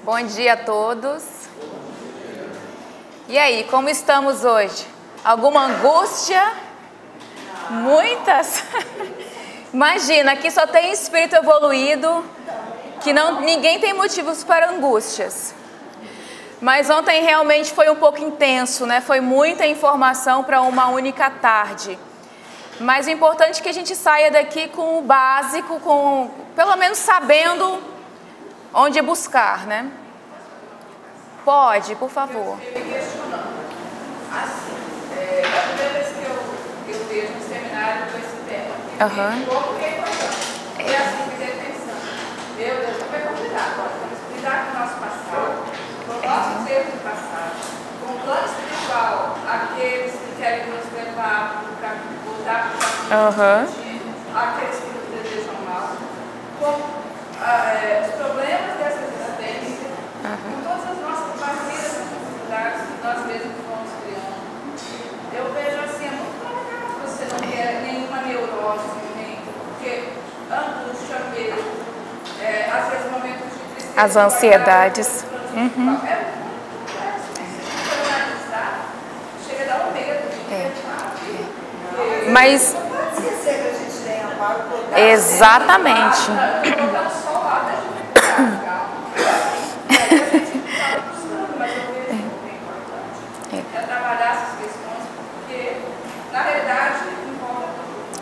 Bom dia a todos. E aí, como estamos hoje? Alguma angústia? Muitas? Imagina, aqui só tem espírito evoluído, que ninguém tem motivos para angústias. Mas ontem realmente foi um pouco intenso, né? Foi muita informação para uma única tarde. Mas o importante é que a gente saia daqui com o básico, pelo menos sabendo onde buscar, né? Pode, por favor. Eu me questionando. Assim, é a primeira vez que eu vejo um seminário com esse tema. Como que é importante. E assim, fiquei pensando, meu Deus, como é complicado. Agora temos que lidar com o nosso passado, com os nossos erros do passado, com o plano espiritual, aqueles que querem nos levar para voltar para o caminho, aqueles que nos desejam mal, com os problemas dessa existência, com todas as nossas barreiras e dificuldades que nós mesmos vamos criando. Eu vejo assim, é muito complicado você não ter nenhuma neurose, porque angústia, medo, às vezes momentos de tristeza. As ansiedades. É muito complexo. Se analisar, chega a dar um medo. Mas exatamente.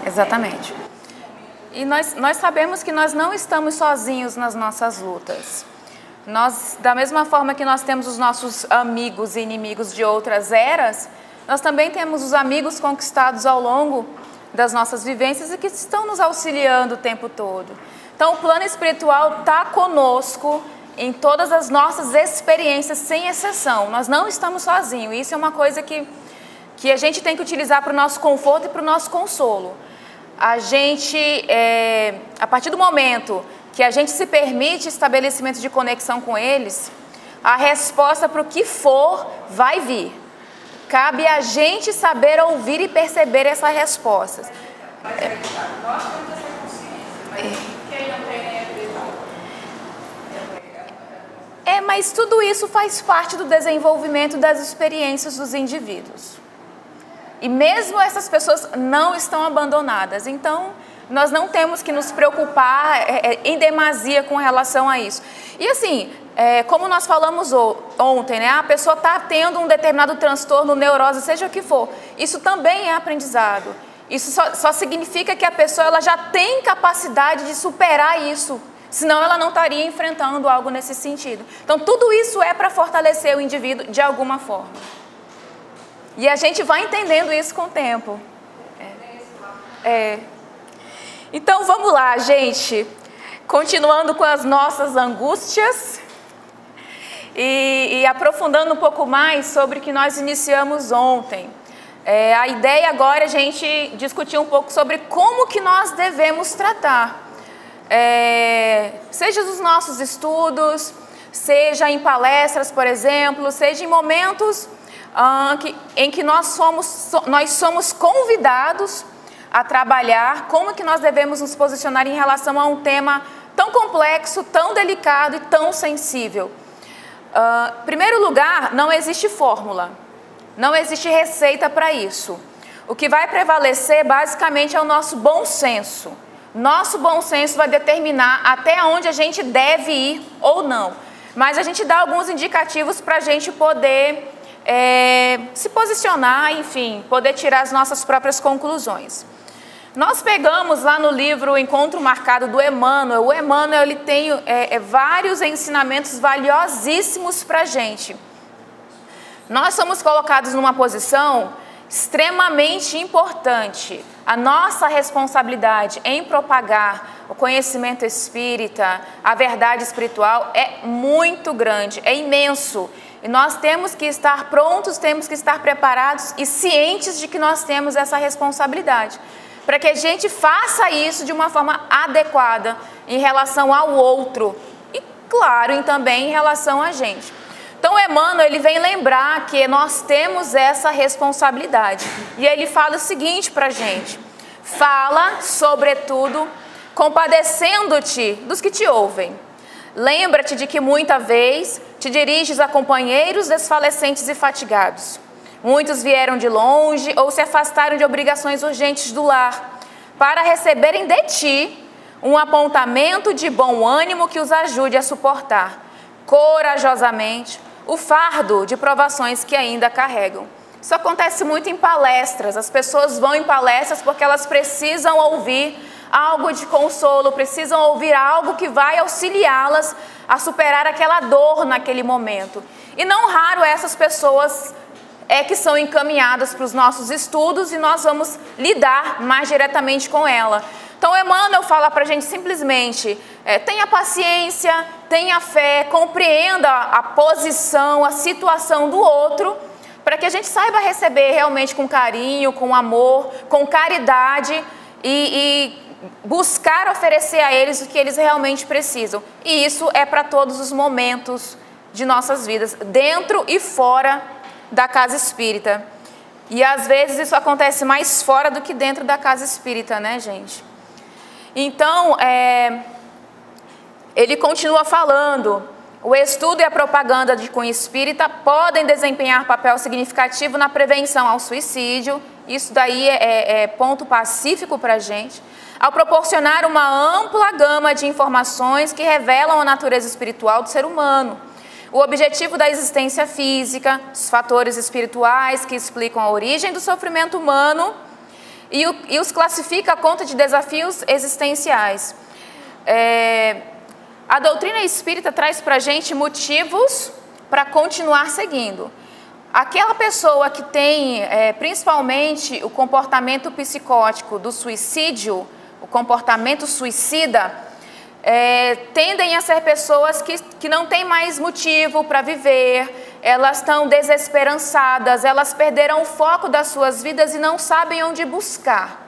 Exatamente. E nós sabemos que nós não estamos sozinhos nas nossas lutas. Nós, da mesma forma que nós temos os nossos amigos e inimigos de outras eras, nós também temos os amigos conquistados ao longo das nossas vivências e que estão nos auxiliando o tempo todo. Então, o plano espiritual está conosco em todas as nossas experiências, sem exceção. Nós não estamos sozinhos. Isso é uma coisa que a gente tem que utilizar para o nosso conforto e para o nosso consolo. A gente, a partir do momento que a gente se permite estabelecimento de conexão com eles, a resposta para o que for vai vir. Cabe a gente saber ouvir e perceber essas respostas. Mas nós temos essa consciência, mas quem não tem nem a mas tudo isso faz parte do desenvolvimento das experiências dos indivíduos. E mesmo essas pessoas não estão abandonadas. Então, nós não temos que nos preocupar em demasia com relação a isso. E assim, como nós falamos ontem, né? A pessoa está tendo um determinado transtorno, neurose, seja o que for. Isso também é aprendizado. Isso só significa que a pessoa ela já tem capacidade de superar isso. Senão ela não estaria enfrentando algo nesse sentido. Então, tudo isso é para fortalecer o indivíduo de alguma forma. E a gente vai entendendo isso com o tempo. Então, vamos lá, gente. Continuando com as nossas angústias e aprofundando um pouco mais sobre o que nós iniciamos ontem. A ideia agora é a gente discutir um pouco sobre como que nós devemos tratar. Seja nos nossos estudos, seja em palestras, por exemplo, seja em momentos em que nós somos convidados a trabalhar, como que nós devemos nos posicionar em relação a um tema tão complexo, tão delicado e tão sensível. Em primeiro lugar, não existe fórmula, não existe receita para isso. O que vai prevalecer basicamente é o nosso bom senso. Nosso bom senso vai determinar até onde a gente deve ir ou não. Mas a gente dá alguns indicativos para a gente poder se posicionar, enfim, poder tirar as nossas próprias conclusões. Nós pegamos lá no livro O Encontro Marcado do Emmanuel. O Emmanuel ele tem vários ensinamentos valiosíssimos para a gente. Nós somos colocados numa posição extremamente importante. A nossa responsabilidade em propagar o conhecimento espírita, a verdade espiritual é muito grande, é imenso. E nós temos que estar prontos, temos que estar preparados e cientes de que nós temos essa responsabilidade. Para que a gente faça isso de uma forma adequada em relação ao outro e, claro, também em relação a gente. Então, Emmanuel, ele vem lembrar que nós temos essa responsabilidade. E ele fala o seguinte para a gente: fala, sobretudo, compadecendo-te dos que te ouvem. Lembra-te de que muita vez te diriges a companheiros desfalecentes e fatigados. Muitos vieram de longe ou se afastaram de obrigações urgentes do lar, para receberem de ti um apontamento de bom ânimo que os ajude a suportar corajosamente o fardo de provações que ainda carregam. Isso acontece muito em palestras. As pessoas vão em palestras porque elas precisam ouvir algo de consolo, precisam ouvir algo que vai auxiliá-las a superar aquela dor naquele momento. E não raro essas pessoas que são encaminhadas para os nossos estudos e nós vamos lidar mais diretamente com ela. Então Emmanuel fala para a gente simplesmente, tenha paciência, tenha fé, compreenda a posição, a situação do outro, para que a gente saiba receber realmente com carinho, com amor, com caridade e buscar oferecer a eles o que eles realmente precisam. E isso é para todos os momentos de nossas vidas, dentro e fora da casa espírita. E às vezes isso acontece mais fora do que dentro da casa espírita, né, gente? Então, ele continua falando, o estudo e a propaganda de cunho espírita podem desempenhar papel significativo na prevenção ao suicídio, isso daí é ponto pacífico para a gente, ao proporcionar uma ampla gama de informações que revelam a natureza espiritual do ser humano, o objetivo da existência física, os fatores espirituais que explicam a origem do sofrimento humano, e os classifica a conta de desafios existenciais. A doutrina espírita traz para a gente motivos para continuar seguindo. Aquela pessoa que tem principalmente o comportamento psicótico do suicídio, o comportamento suicida, tendem a ser pessoas que não têm mais motivo para viver, elas estão desesperançadas, elas perderam o foco das suas vidas e não sabem onde buscar.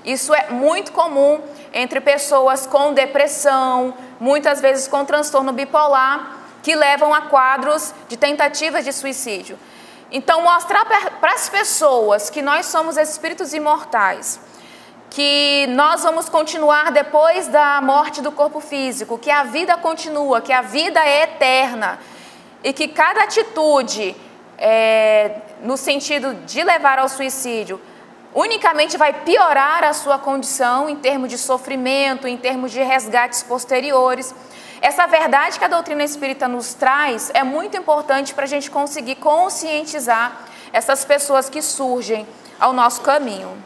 Isso é muito comum entre pessoas com depressão, muitas vezes com transtorno bipolar, que levam a quadros de tentativas de suicídio. Então, mostrar para as pessoas que nós somos espíritos imortais, que nós vamos continuar depois da morte do corpo físico, que a vida continua, que a vida é eterna e que cada atitude, no sentido de levar ao suicídio, unicamente vai piorar a sua condição em termos de sofrimento, em termos de resgates posteriores. Essa verdade que a doutrina espírita nos traz é muito importante para a gente conseguir conscientizar essas pessoas que surgem ao nosso caminho.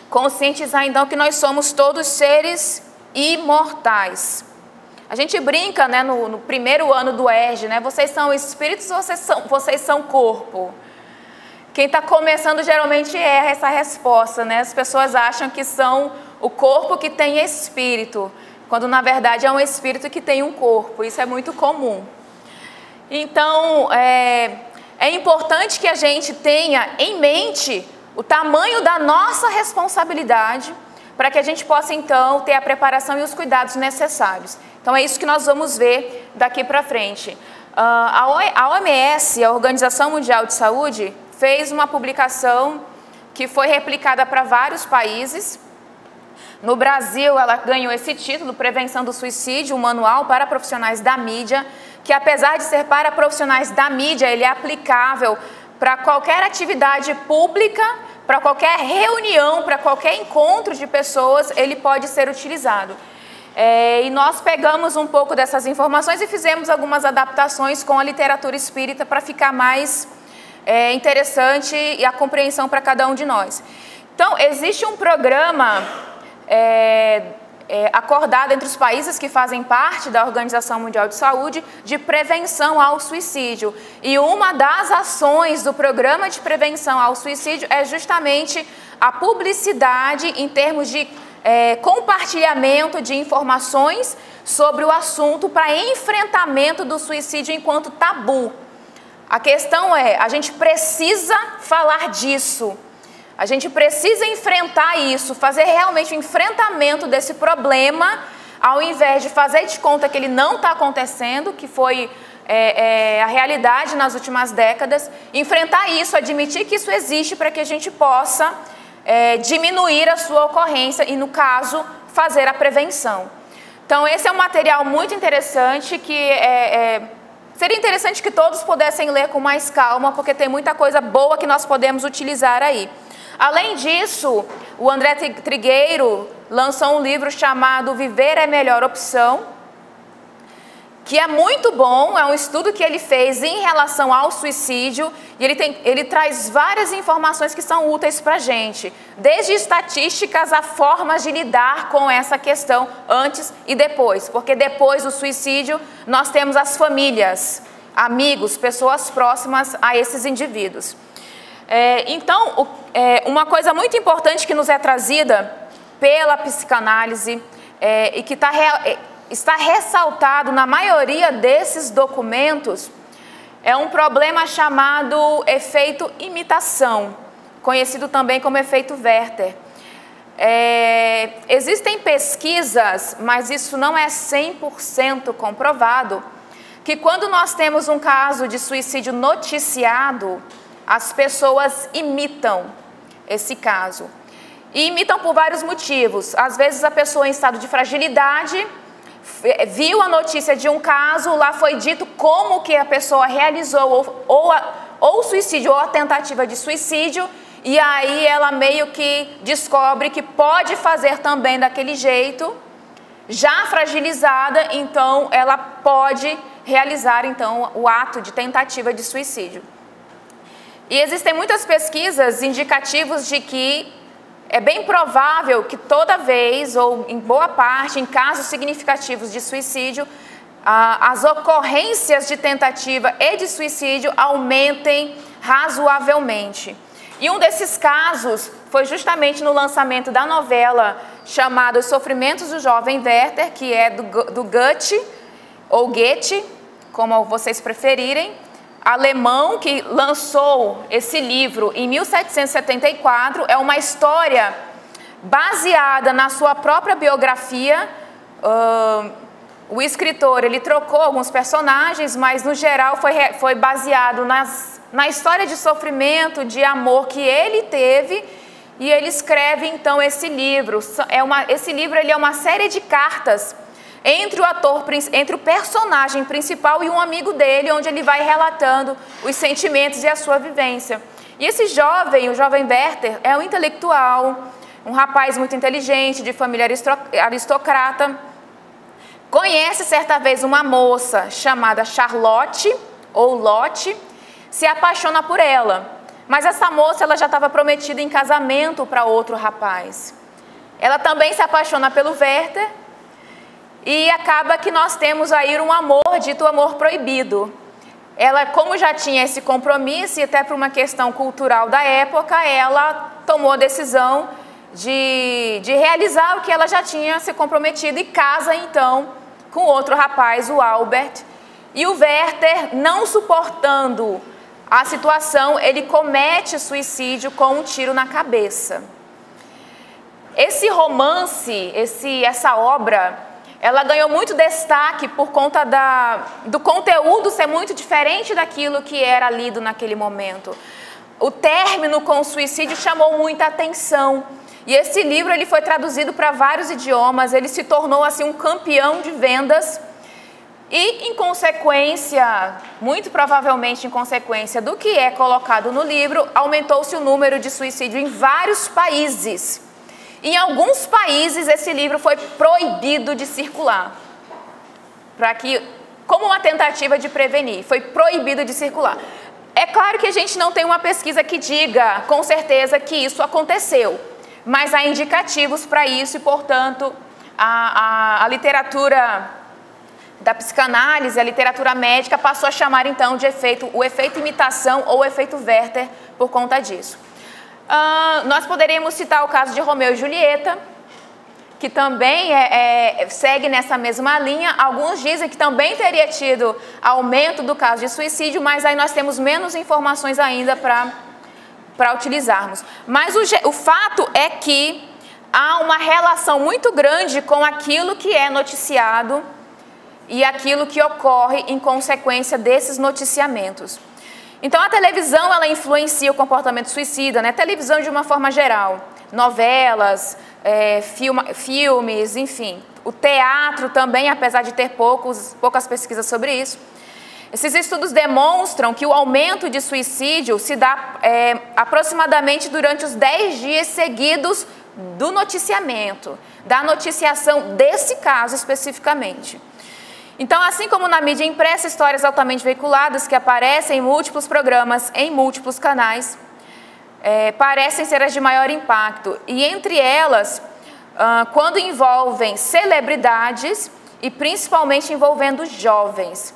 Conscientizar então que nós somos todos seres imortais. A gente brinca, né, no primeiro ano do ERG, né, vocês são espíritos ou vocês são corpo? Quem está começando geralmente erra essa resposta, né? As pessoas acham que são o corpo que tem espírito, quando na verdade é um espírito que tem um corpo. Isso é muito comum. Então, é importante que a gente tenha em mente o tamanho da nossa responsabilidade para que a gente possa então ter a preparação e os cuidados necessários. Então é isso que nós vamos ver daqui para frente. A OMS, a Organização Mundial de Saúde, fez uma publicação que foi replicada para vários países. No Brasil, ela ganhou esse título, Prevenção do Suicídio, um manual para profissionais da mídia, que apesar de ser para profissionais da mídia, ele é aplicável para qualquer atividade pública, para qualquer reunião, para qualquer encontro de pessoas, ele pode ser utilizado. E nós pegamos um pouco dessas informações e fizemos algumas adaptações com a literatura espírita para ficar mais interessante e a compreensão para cada um de nós. Então, existe um programa acordado entre os países que fazem parte da Organização Mundial de Saúde de prevenção ao suicídio. E uma das ações do programa de prevenção ao suicídio é justamente a publicidade em termos de compartilhamento de informações sobre o assunto para enfrentamento do suicídio enquanto tabu. A questão a gente precisa falar disso. A gente precisa enfrentar isso, fazer realmente o enfrentamento desse problema, ao invés de fazer de conta que ele não está acontecendo, que foi a realidade nas últimas décadas. Enfrentar isso, admitir que isso existe para que a gente possa diminuir a sua ocorrência e, no caso, fazer a prevenção. Então, esse é um material muito interessante que seria interessante que todos pudessem ler com mais calma, porque tem muita coisa boa que nós podemos utilizar aí. Além disso, o André Trigueiro lançou um livro chamado Viver é a Melhor Opção, que é muito bom, é um estudo que ele fez em relação ao suicídio, e ele traz várias informações que são úteis para a gente, desde estatísticas a formas de lidar com essa questão antes e depois, porque depois do suicídio nós temos as famílias, amigos, pessoas próximas a esses indivíduos. Então, uma coisa muito importante que nos é trazida pela psicanálise e que está ressaltado na maioria desses documentos é um problema chamado efeito imitação, conhecido também como efeito Werther. Existem pesquisas, mas isso não é 100% comprovado, que quando nós temos um caso de suicídio noticiado, as pessoas imitam esse caso. E imitam por vários motivos. Às vezes a pessoa em estado de fragilidade viu a notícia de um caso, lá foi dito como que a pessoa realizou ou o suicídio ou a tentativa de suicídio, e aí ela meio que descobre que pode fazer também daquele jeito, já fragilizada, então ela pode realizar então o ato de tentativa de suicídio. E existem muitas pesquisas indicativas de que é bem provável que toda vez, ou em boa parte, em casos significativos de suicídio, as ocorrências de tentativa e de suicídio aumentem razoavelmente. E um desses casos foi justamente no lançamento da novela chamada Os Sofrimentos do Jovem Werther, que é do Goethe, ou Goethe, como vocês preferirem, alemão, que lançou esse livro em 1774. É uma história baseada na sua própria biografia. O escritor, ele trocou alguns personagens, mas no geral foi baseado na história de sofrimento, de amor que ele teve, e ele escreve então esse livro. Esse livro ele é uma série de cartas entre o personagem principal e um amigo dele, onde ele vai relatando os sentimentos e a sua vivência. E esse jovem, o jovem Werther, é um intelectual, um rapaz muito inteligente, de família aristocrata. Conhece certa vez uma moça chamada Charlotte, ou Lotte, se apaixona por ela. Mas essa moça ela já estava prometida em casamento para outro rapaz. Ela também se apaixona pelo Werther, e acaba que nós temos aí um amor, dito amor proibido. Ela, como já tinha esse compromisso, e até por uma questão cultural da época, ela tomou a decisão de realizar o que ela já tinha se comprometido e casa então com outro rapaz, o Albert. E o Werther, não suportando a situação, ele comete suicídio com um tiro na cabeça. Esse romance, essa obra, ela ganhou muito destaque por conta do conteúdo ser muito diferente daquilo que era lido naquele momento. O término com o suicídio chamou muita atenção. E esse livro ele foi traduzido para vários idiomas, ele se tornou assim um campeão de vendas. E em consequência, muito provavelmente em consequência do que é colocado no livro, aumentou-se o número de suicídio em vários países. Em alguns países esse livro foi proibido de circular, como uma tentativa de prevenir, foi proibido de circular. É claro que a gente não tem uma pesquisa que diga com certeza que isso aconteceu, mas há indicativos para isso e, portanto, a literatura da psicanálise, a literatura médica passou a chamar então de o efeito imitação ou efeito Werther por conta disso. Nós poderíamos citar o caso de Romeu e Julieta, que também segue nessa mesma linha. Alguns dizem que também teria tido aumento do caso de suicídio, mas aí nós temos menos informações ainda para utilizarmos. Mas o fato é que há uma relação muito grande com aquilo que é noticiado e aquilo que ocorre em consequência desses noticiamentos. Então, a televisão, ela influencia o comportamento suicida, né? A televisão de uma forma geral, novelas, filmes, enfim. O teatro também, apesar de ter poucas pesquisas sobre isso. Esses estudos demonstram que o aumento de suicídio se dá aproximadamente durante os 10 dias seguidos do noticiamento, da noticiação desse caso especificamente. Então, assim como na mídia impressa, histórias altamente veiculadas que aparecem em múltiplos programas, em múltiplos canais, parecem ser as de maior impacto. E entre elas, quando envolvem celebridades e principalmente envolvendo jovens.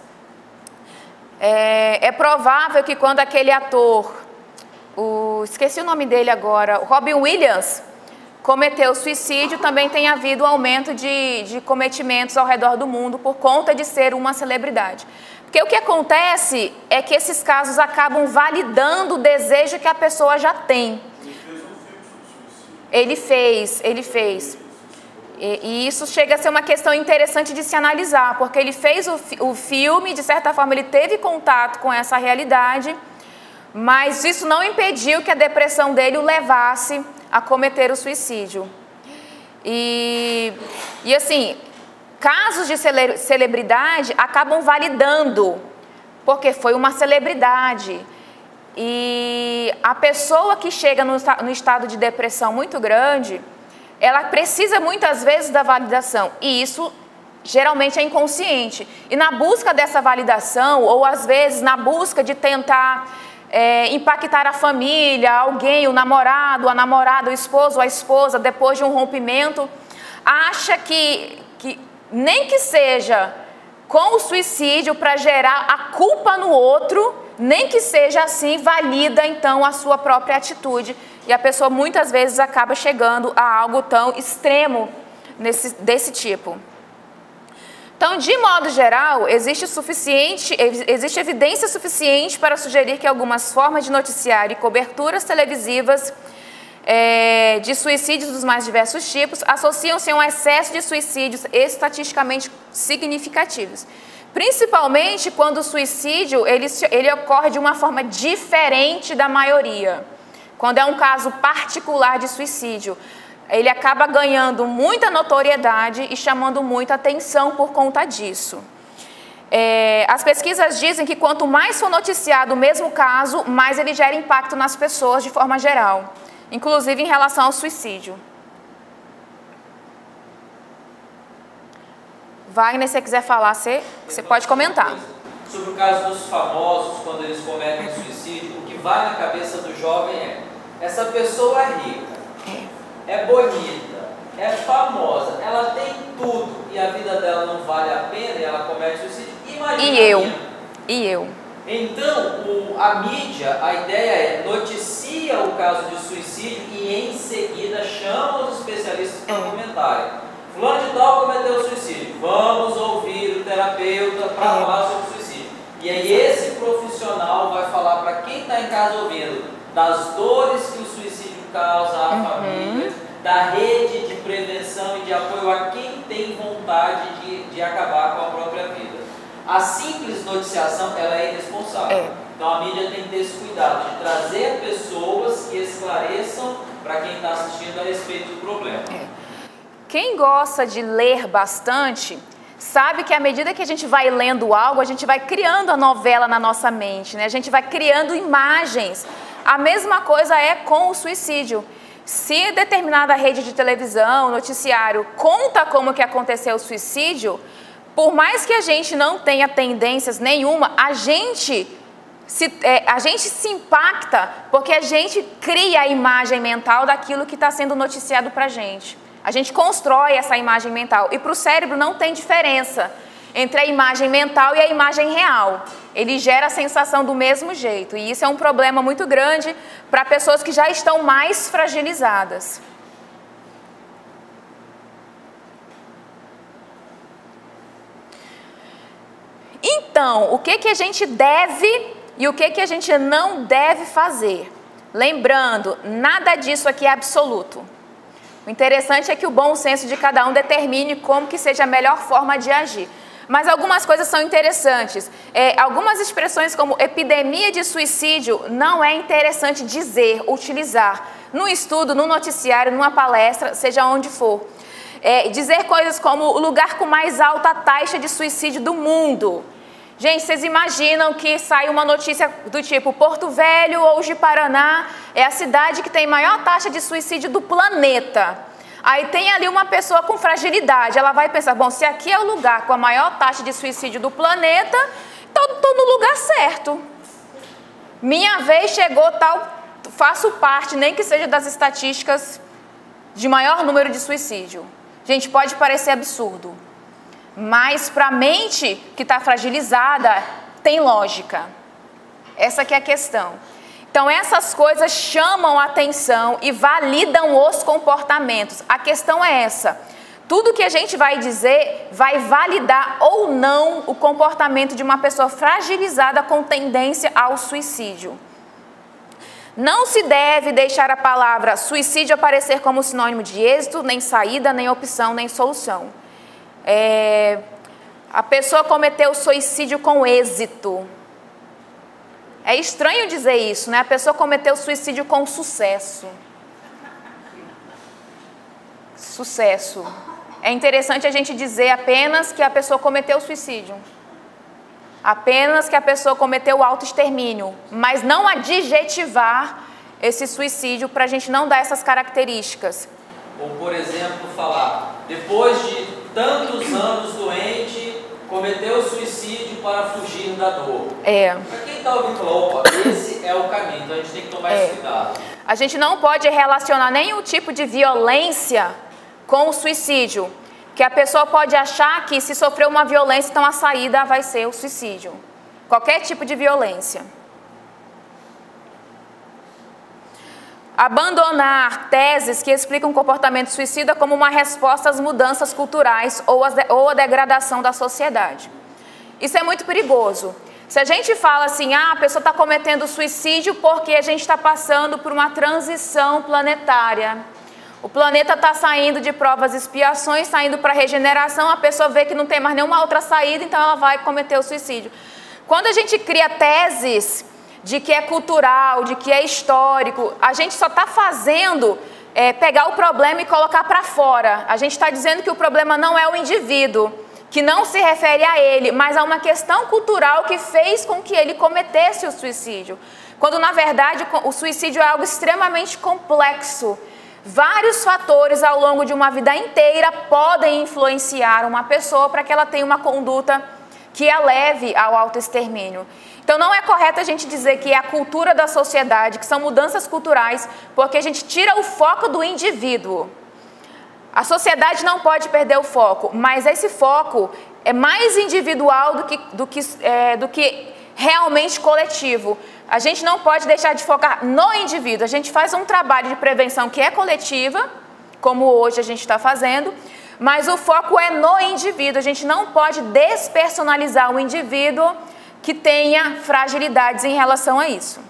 É provável que quando aquele ator, esqueci o nome dele agora, o Robin Williams, cometeu suicídio, também tem havido um aumento de cometimentos ao redor do mundo por conta de ser uma celebridade. Porque o que acontece é que esses casos acabam validando o desejo que a pessoa já tem. Ele fez. E isso chega a ser uma questão interessante de se analisar, porque ele fez o filme, de certa forma ele teve contato com essa realidade, mas isso não impediu que a depressão dele o levasse a cometer o suicídio. E assim, casos de celebridade acabam validando, porque foi uma celebridade. E a pessoa que chega no estado de depressão muito grande, ela precisa muitas vezes da validação, e isso geralmente é inconsciente. E na busca dessa validação, ou às vezes na busca de tentar impactar a família, alguém, o namorado, a namorada, o esposo, a esposa, depois de um rompimento, acha que nem que seja com o suicídio para gerar a culpa no outro, nem que seja assim, valida então a sua própria atitude. E a pessoa muitas vezes acaba chegando a algo tão extremo desse tipo. Então, de modo geral, existe evidência suficiente para sugerir que algumas formas de noticiário e coberturas televisivas de suicídios dos mais diversos tipos associam-se a um excesso de suicídios estatisticamente significativos. Principalmente quando o suicídio ele ocorre de uma forma diferente da maioria. Quando é um caso particular de suicídio, ele acaba ganhando muita notoriedade e chamando muita atenção por conta disso. As pesquisas dizem que quanto mais for noticiado o mesmo caso, mais ele gera impacto nas pessoas de forma geral, inclusive em relação ao suicídio. Wagner, se você quiser falar, você pode comentar. Sobre o caso dos famosos, quando eles cometem suicídio, o que vai na cabeça do jovem essa pessoa é rica, é bonita, é famosa, ela tem tudo e a vida dela não vale a pena e ela comete suicídio. Imagina. E eu. Então, a mídia, a ideia é noticia o caso de suicídio e em seguida chama os especialistas para comentarem. Fulano de tal cometeu suicídio, vamos ouvir o terapeuta para falar sobre o suicídio. E aí esse profissional vai falar para quem está em casa ouvindo das dores que o suicídio causa à família, da rede de prevenção e de apoio a quem tem vontade de acabar com a própria vida. A simples noticiação ela é irresponsável. Então a mídia tem que ter esse cuidado de trazer pessoas que esclareçam para quem está assistindo a respeito do problema. Quem gosta de ler bastante sabe que à medida que a gente vai lendo algo, a gente vai criando a novela na nossa mente, né? A gente vai criando imagens. A mesma coisa é com o suicídio. Se determinada rede de televisão, noticiário, conta como que aconteceu o suicídio, por mais que a gente não tenha tendências nenhuma, a gente se impacta porque a gente cria a imagem mental daquilo que está sendo noticiado para a gente. A gente constrói essa imagem mental e para o cérebro não tem diferença entre a imagem mental e a imagem real. Ele gera a sensação do mesmo jeito e isso é um problema muito grande para pessoas que já estão mais fragilizadas. Então, o que a gente deve e o que a gente não deve fazer? Lembrando, nada disso aqui é absoluto. O interessante é que o bom senso de cada um determine como que seja a melhor forma de agir. Mas algumas coisas são interessantes. Algumas expressões como epidemia de suicídio não é interessante dizer, utilizar. No estudo, no noticiário, numa palestra, seja onde for. Dizer coisas como o lugar com mais alta taxa de suicídio do mundo. Gente, vocês imaginam que sai uma notícia do tipo Porto Velho ou Ji-Paraná é a cidade que tem maior taxa de suicídio do planeta. Aí tem ali uma pessoa com fragilidade, ela vai pensar, bom, se aqui é o lugar com a maior taxa de suicídio do planeta, então estou no lugar certo. Minha vez chegou, tal, faço parte, nem que seja das estatísticas de maior número de suicídio. Gente, pode parecer absurdo, mas para a mente que está fragilizada, tem lógica. Essa que é a questão. Então, essas coisas chamam a atenção e validam os comportamentos. A questão é essa. Tudo que a gente vai dizer vai validar ou não o comportamento de uma pessoa fragilizada com tendência ao suicídio. Não se deve deixar a palavra suicídio aparecer como sinônimo de êxito, nem saída, nem opção, nem solução. A pessoa cometeu suicídio com êxito. É estranho dizer isso, né? A pessoa cometeu suicídio com sucesso. Sucesso. É interessante a gente dizer apenas que a pessoa cometeu suicídio. Apenas que a pessoa cometeu autoextermínio. Mas não adjetivar esse suicídio para a gente não dar essas características. Ou, por exemplo, falar, depois de tantos anos doente, cometeu suicídio para fugir da dor. Para quem está ouvindo falar, opa, esse é o caminho, então a gente tem que tomar esse cuidado. A gente não pode relacionar nenhum tipo de violência com o suicídio. Que a pessoa pode achar que se sofreu uma violência, então a saída vai ser o suicídio. Qualquer tipo de violência. Abandonar teses que explicam o comportamento suicida como uma resposta às mudanças culturais ou à degradação da sociedade. Isso é muito perigoso. Se a gente fala assim, a pessoa está cometendo suicídio porque a gente está passando por uma transição planetária. O planeta está saindo de provas e expiações, saindo para regeneração, a pessoa vê que não tem mais nenhuma outra saída, então ela vai cometer o suicídio. Quando a gente cria teses de que é cultural, de que é histórico, a gente só está fazendo pegar o problema e colocar para fora. A gente está dizendo que o problema não é o indivíduo, que não se refere a ele, mas a uma questão cultural que fez com que ele cometesse o suicídio. Quando, na verdade, o suicídio é algo extremamente complexo. Vários fatores ao longo de uma vida inteira podem influenciar uma pessoa para que ela tenha uma conduta que a leve ao autoextermínio. Então não é correto a gente dizer que é a cultura da sociedade, que são mudanças culturais, porque a gente tira o foco do indivíduo. A sociedade não pode perder o foco, mas esse foco é mais individual do que realmente coletivo. A gente não pode deixar de focar no indivíduo. A gente faz um trabalho de prevenção que é coletiva, como hoje a gente está fazendo, mas o foco é no indivíduo. A gente não pode despersonalizar o indivíduo que tenha fragilidades em relação a isso.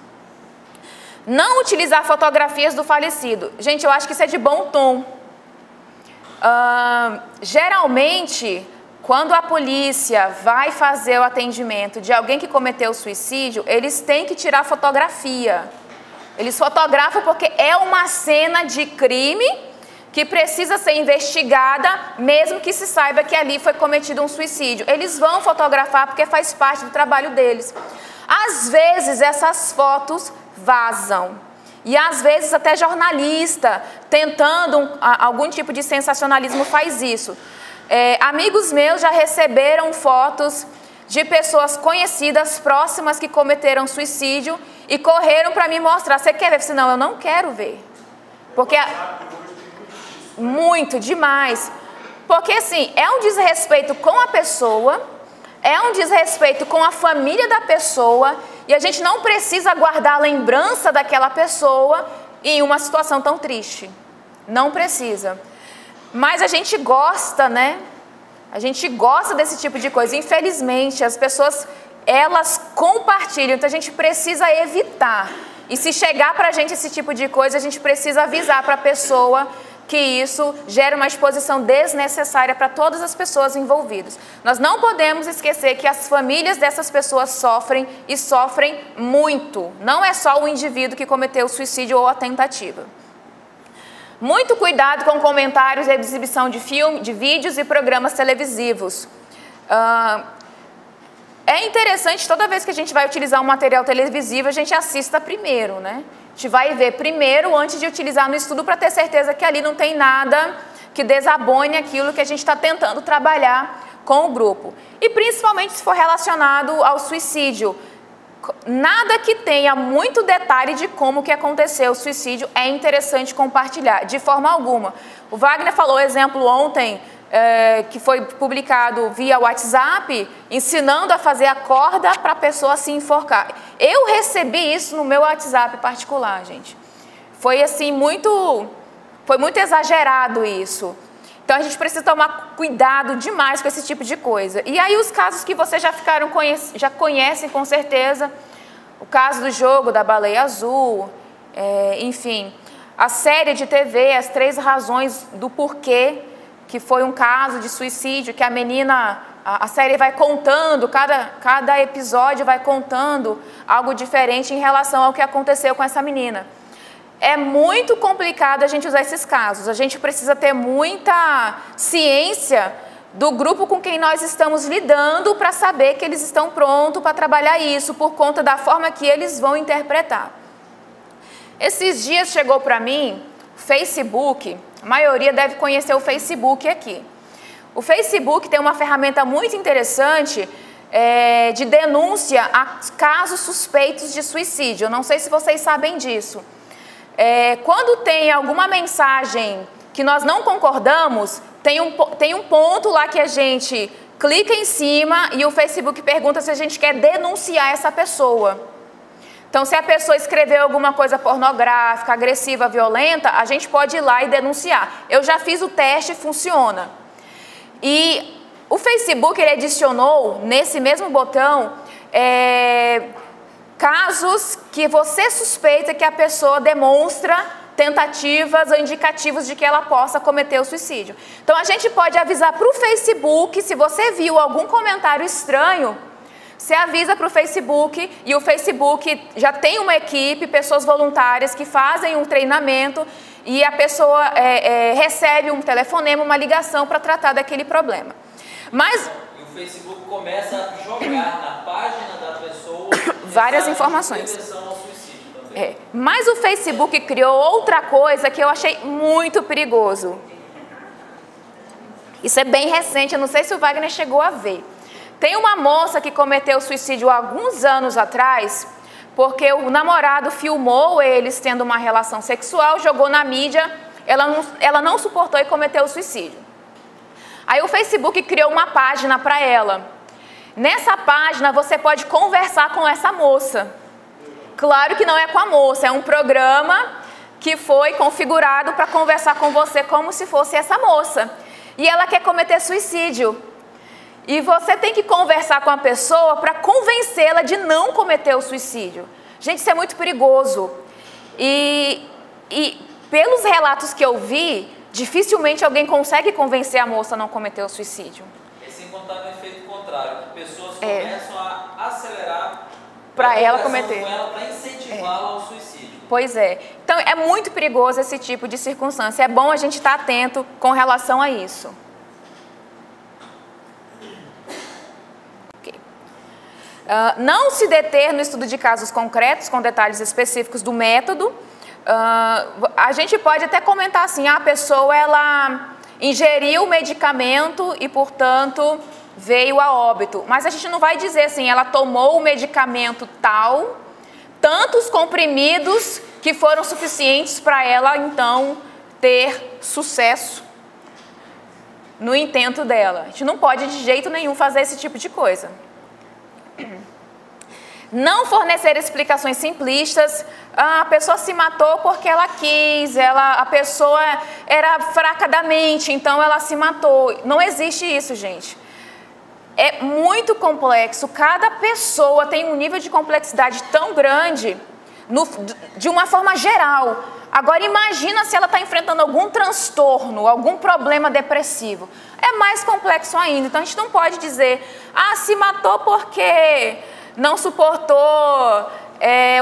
Não utilizar fotografias do falecido. Gente, eu acho que isso é de bom tom. Geralmente, quando a polícia vai fazer o atendimento de alguém que cometeu suicídio, eles têm que tirar fotografia. Eles fotografam porque é uma cena de crime que precisa ser investigada, mesmo que se saiba que ali foi cometido um suicídio. Eles vão fotografar porque faz parte do trabalho deles. Às vezes, essas fotos vazam. E às vezes até jornalista, tentando algum tipo de sensacionalismo, faz isso. Amigos meus já receberam fotos de pessoas conhecidas, próximas, que cometeram suicídio e correram para me mostrar. Você quer ver? Eu disse, não, eu não quero ver. Porque... Muito, demais. Porque assim, é um desrespeito com a pessoa, é um desrespeito com a família da pessoa, e a gente não precisa guardar a lembrança daquela pessoa em uma situação tão triste. Não precisa. Mas a gente gosta, né? A gente gosta desse tipo de coisa. Infelizmente, as pessoas, elas compartilham, então a gente precisa evitar. E se chegar pra gente esse tipo de coisa, a gente precisa avisar para a pessoa que isso gera uma exposição desnecessária para todas as pessoas envolvidas. Nós não podemos esquecer que as famílias dessas pessoas sofrem e sofrem muito. Não é só o indivíduo que cometeu o suicídio ou a tentativa. Muito cuidado com comentários e exibição de vídeos e programas televisivos. É interessante, toda vez que a gente vai utilizar um material televisivo, a gente assista primeiro, né? A gente vai ver primeiro antes de utilizar no estudo para ter certeza que ali não tem nada que desabone aquilo que a gente está tentando trabalhar com o grupo. E principalmente se for relacionado ao suicídio. Nada que tenha muito detalhe de como que aconteceu o suicídio é interessante compartilhar, de forma alguma. O Wagner falou exemplo ontem, que foi publicado via WhatsApp, ensinando a fazer a corda para a pessoa se enforcar. Eu recebi isso no meu WhatsApp particular, gente. Foi assim, foi muito exagerado isso. Então a gente precisa tomar cuidado demais com esse tipo de coisa. E aí os casos que vocês já conhecem com certeza, o caso do jogo da baleia azul, enfim, a série de TV, As 3 Razões do Porquê, que foi um caso de suicídio, que a menina, a série vai contando, cada episódio vai contando algo diferente em relação ao que aconteceu com essa menina. É muito complicado a gente usar esses casos, a gente precisa ter muita ciência do grupo com quem nós estamos lidando para saber que eles estão prontos para trabalhar isso, por conta da forma que eles vão interpretar. Esses dias chegou para mim, Facebook, a maioria deve conhecer o Facebook aqui. O Facebook tem uma ferramenta muito interessante de denúncia a casos suspeitos de suicídio. Eu não sei se vocês sabem disso. Quando tem alguma mensagem que nós não concordamos, tem um ponto lá que a gente clica em cima e o Facebook pergunta se a gente quer denunciar essa pessoa. Então, se a pessoa escreveu alguma coisa pornográfica, agressiva, violenta, a gente pode ir lá e denunciar. Eu já fiz o teste e funciona. E o Facebook ele adicionou nesse mesmo botão casos que você suspeita que a pessoa demonstra tentativas ou indicativos de que ela possa cometer o suicídio. Então, a gente pode avisar para o Facebook, se você viu algum comentário estranho, você avisa para o Facebook e o Facebook já tem uma equipe, pessoas voluntárias que fazem um treinamento e a pessoa recebe um telefonema, uma ligação para tratar daquele problema. Mas e o Facebook começa a jogar na página da pessoa várias informações. Mas o Facebook criou outra coisa que eu achei muito perigoso. Isso é bem recente, eu não sei se o Wagner chegou a ver. Tem uma moça que cometeu suicídio há alguns anos atrás, porque o namorado filmou eles tendo uma relação sexual, jogou na mídia, ela não suportou e cometeu o suicídio. Aí o Facebook criou uma página para ela. Nessa página você pode conversar com essa moça. Claro que não é com a moça, é um programa que foi configurado para conversar com você como se fosse essa moça. E ela quer cometer suicídio. E você tem que conversar com a pessoa para convencê-la de não cometer o suicídio. Gente, isso é muito perigoso. E pelos relatos que eu vi, dificilmente alguém consegue convencer a moça a não cometer o suicídio. E sem contar no efeito contrário, que pessoas começam a acelerar para ela cometer. Para incentivá-la ao suicídio. Pois é. Então, é muito perigoso esse tipo de circunstância. É bom a gente estar atento com relação a isso. Não se deter no estudo de casos concretos, com detalhes específicos do método. A gente pode até comentar assim, a pessoa ela ingeriu o medicamento e, portanto, veio a óbito. Mas a gente não vai dizer assim, ela tomou o medicamento tal, tantos comprimidos que foram suficientes para ela, então, ter sucesso no intento dela. A gente não pode de jeito nenhum fazer esse tipo de coisa. Não fornecer explicações simplistas. A pessoa se matou porque ela quis, a pessoa era fraca da mente, então ela se matou. Não existe isso, gente. É muito complexo. Cada pessoa tem um nível de complexidade tão grande, de uma forma geral. Agora imagina se ela está enfrentando algum transtorno, algum problema depressivo. É mais complexo ainda. Então a gente não pode dizer, ah, se matou porque não suportou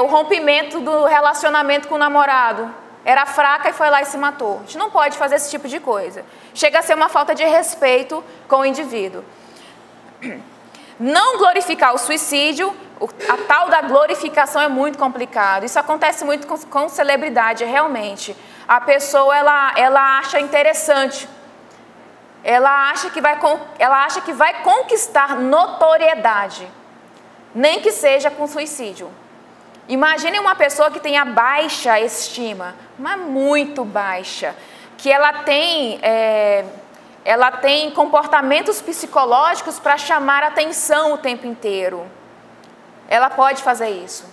o rompimento do relacionamento com o namorado. Era fraca e foi lá e se matou. A gente não pode fazer esse tipo de coisa. Chega a ser uma falta de respeito com o indivíduo. Não glorificar o suicídio, a tal da glorificação é muito complicado. Isso acontece muito com celebridade, realmente. A pessoa, ela acha interessante. Ela acha que vai conquistar notoriedade, nem que seja com suicídio. Imagine uma pessoa que tenha baixa estima, mas muito baixa, que ela tem comportamentos psicológicos para chamar atenção o tempo inteiro. Ela pode fazer isso,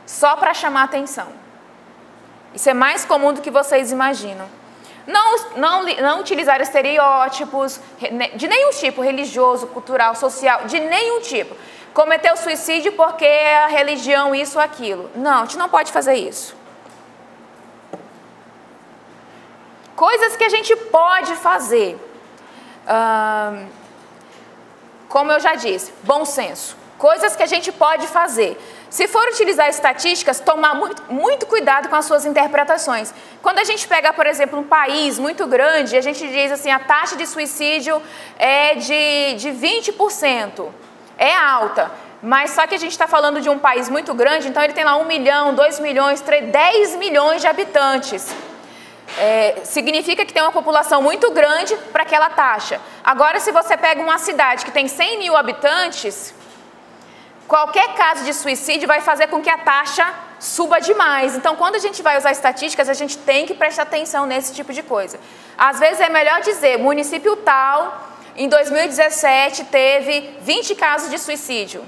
só para chamar atenção. Isso é mais comum do que vocês imaginam. Não utilizar estereótipos de nenhum tipo, religioso, cultural, social, de nenhum tipo. Cometeu suicídio porque a religião, isso ou aquilo. Não, a gente não pode fazer isso. Coisas que a gente pode fazer. Como eu já disse, bom senso. Coisas que a gente pode fazer. Se for utilizar estatísticas, tomar muito cuidado com as suas interpretações. Quando a gente pega, por exemplo, um país muito grande, a gente diz assim, a taxa de suicídio é de 20%. É alta, mas só que a gente está falando de um país muito grande, então ele tem lá 1 milhão, 2 milhões, 10 milhões de habitantes. Significa que tem uma população muito grande para aquela taxa. Agora, se você pega uma cidade que tem 100 mil habitantes, qualquer caso de suicídio vai fazer com que a taxa suba demais. Então, quando a gente vai usar estatísticas, a gente tem que prestar atenção nesse tipo de coisa. Às vezes é melhor dizer, município tal, em 2017 teve 20 casos de suicídio.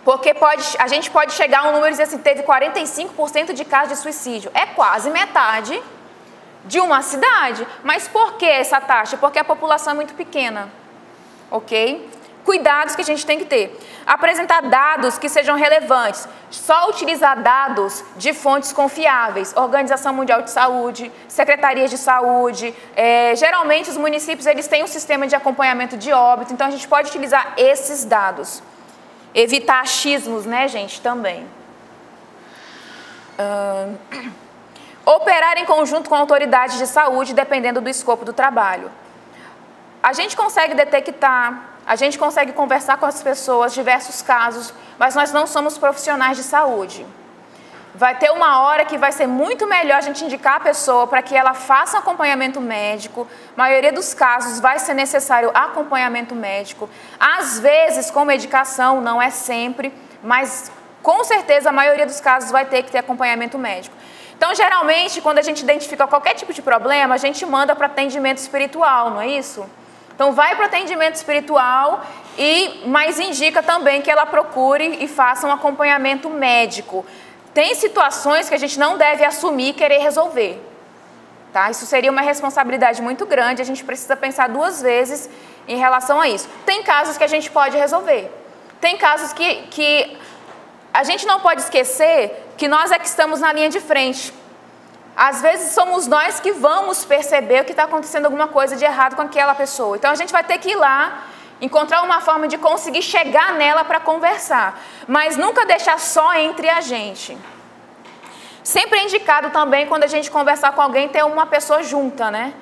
Porque a gente pode chegar a um número e dizer assim, teve 45% de casos de suicídio. É quase metade de uma cidade. Mas por que essa taxa? Porque a população é muito pequena. Ok? Cuidados que a gente tem que ter. Apresentar dados que sejam relevantes. Só utilizar dados de fontes confiáveis. Organização Mundial de Saúde, Secretarias de Saúde. Geralmente os municípios eles têm um sistema de acompanhamento de óbito. Então a gente pode utilizar esses dados. Evitar achismos, né, gente, também. Operar em conjunto com autoridades de saúde, dependendo do escopo do trabalho. A gente consegue detectar, a gente consegue conversar com as pessoas, diversos casos, mas nós não somos profissionais de saúde. Vai ter uma hora que vai ser muito melhor a gente indicar a pessoa para que ela faça um acompanhamento médico. Na maioria dos casos vai ser necessário acompanhamento médico. Às vezes com medicação, não é sempre, mas com certeza a maioria dos casos vai ter que ter acompanhamento médico. Então, geralmente, quando a gente identifica qualquer tipo de problema, a gente manda para atendimento espiritual, não é isso? Então, vai para o atendimento espiritual, mas indica também que ela procure e faça um acompanhamento médico. Tem situações que a gente não deve assumir e querer resolver. Tá? Isso seria uma responsabilidade muito grande, a gente precisa pensar 2 vezes em relação a isso. Tem casos que a gente pode resolver. Tem casos que a gente não pode esquecer que nós é que estamos na linha de frente. Às vezes somos nós que vamos perceber que está acontecendo alguma coisa de errado com aquela pessoa. Então a gente vai ter que ir lá, encontrar uma forma de conseguir chegar nela para conversar, mas nunca deixar só entre a gente. Sempre é indicado também, quando a gente conversar com alguém, ter uma pessoa junta, né?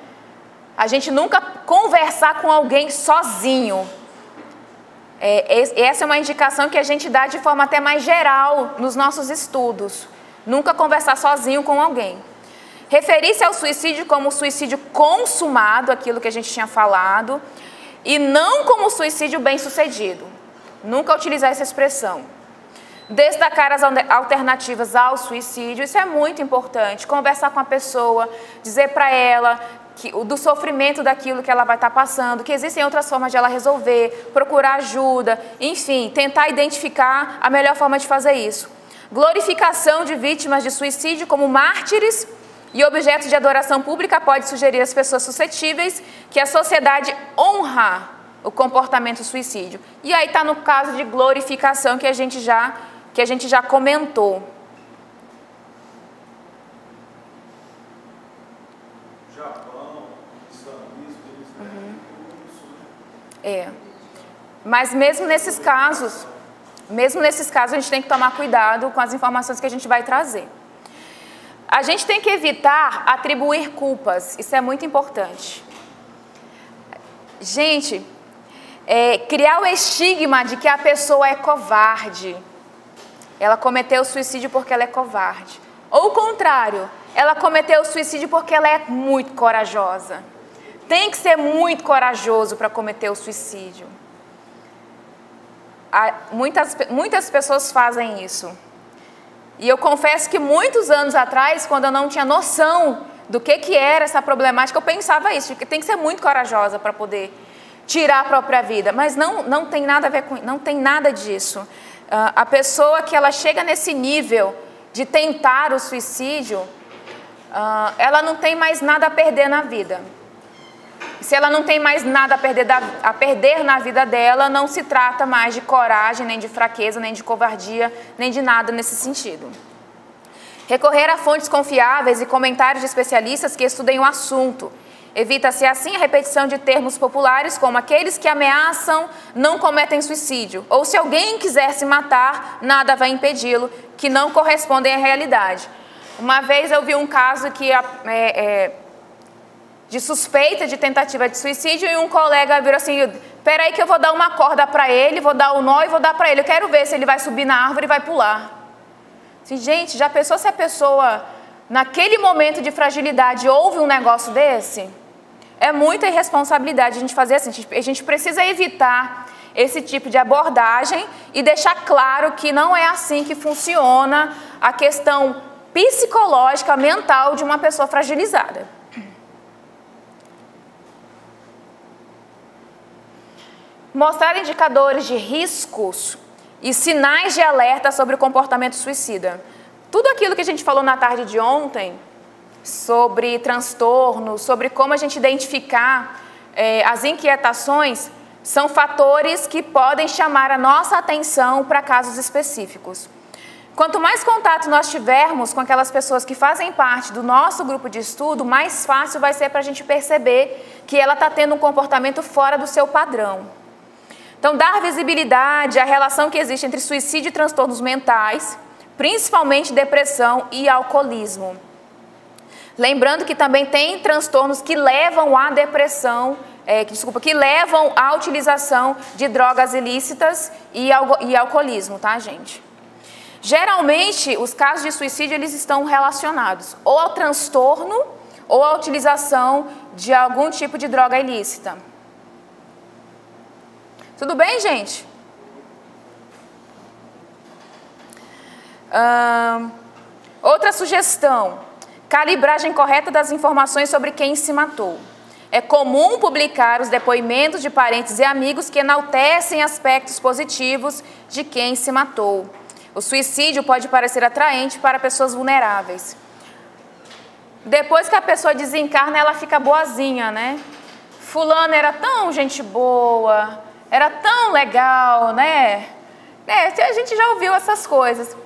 A gente nunca conversar com alguém sozinho. Essa é uma indicação que a gente dá de forma até mais geral nos nossos estudos. Nunca conversar sozinho com alguém. Referir-se ao suicídio como suicídio consumado, aquilo que a gente tinha falado, e não como suicídio bem-sucedido. Nunca utilizar essa expressão. Destacar as alternativas ao suicídio, isso é muito importante. Conversar com a pessoa, dizer para ela do sofrimento daquilo que ela vai estar passando, que existem outras formas de ela resolver, procurar ajuda, enfim, tentar identificar a melhor forma de fazer isso. Glorificação de vítimas de suicídio como mártires e objetos de adoração pública pode sugerir às pessoas suscetíveis que a sociedade honra o comportamento suicídio. E aí está no caso de glorificação que a gente já comentou. Mas mesmo nesses casos, a gente tem que tomar cuidado com as informações que a gente vai trazer. A gente tem que evitar atribuir culpas, isso é muito importante. Gente, criar o estigma de que a pessoa é covarde. Ela cometeu suicídio porque ela é covarde. Ou o contrário, ela cometeu suicídio porque ela é muito corajosa. Tem que ser muito corajoso para cometer o suicídio. Muitas pessoas fazem isso. E eu confesso que muitos anos atrás, quando eu não tinha noção do que era essa problemática, eu pensava isso, que tem que ser muito corajosa para poder tirar a própria vida. Mas não tem nada a ver com, não tem nada disso. A pessoa que ela chega nesse nível de tentar o suicídio, ela não tem mais nada a perder na vida. Se ela não tem mais nada a perder na vida dela, não se trata mais de coragem, nem de fraqueza, nem de covardia, nem de nada nesse sentido. Recorrer a fontes confiáveis e comentários de especialistas que estudem o assunto. Evita-se assim a repetição de termos populares como aqueles que ameaçam não cometem suicídio. Ou se alguém quiser se matar, nada vai impedi-lo, que não correspondem à realidade. Uma vez eu vi um caso que de suspeita de tentativa de suicídio e um colega virou assim, peraí que eu vou dar uma corda para ele, vou dar o nó e vou dar para ele, eu quero ver se ele vai subir na árvore e vai pular. Assim, gente, já pensou se a pessoa, naquele momento de fragilidade, ouve um negócio desse? É muita irresponsabilidade a gente fazer assim, a gente precisa evitar esse tipo de abordagem e deixar claro que não é assim que funciona a questão psicológica, mental de uma pessoa fragilizada. Mostrar indicadores de riscos e sinais de alerta sobre o comportamento suicida. Tudo aquilo que a gente falou na tarde de ontem, sobre transtornos, sobre como a gente identificar as inquietações, são fatores que podem chamar a nossa atenção para casos específicos. Quanto mais contato nós tivermos com aquelas pessoas que fazem parte do nosso grupo de estudo, mais fácil vai ser para a gente perceber que ela está tendo um comportamento fora do seu padrão. Então, dar visibilidade à relação que existe entre suicídio e transtornos mentais, principalmente depressão e alcoolismo. Lembrando que também tem transtornos que levam à depressão, que levam à utilização de drogas ilícitas e alcoolismo, tá, gente? Geralmente, os casos de suicídio, eles estão relacionados ou ao transtorno ou à utilização de algum tipo de droga ilícita. Tudo bem, gente? Outra sugestão, calibragem correta das informações sobre quem se matou. É comum publicar os depoimentos de parentes e amigos que enaltecem aspectos positivos de quem se matou. O suicídio pode parecer atraente para pessoas vulneráveis. Depois que a pessoa desencarna, ela fica boazinha, né? Fulano era tão gente boa, era tão legal, né? A gente já ouviu essas coisas.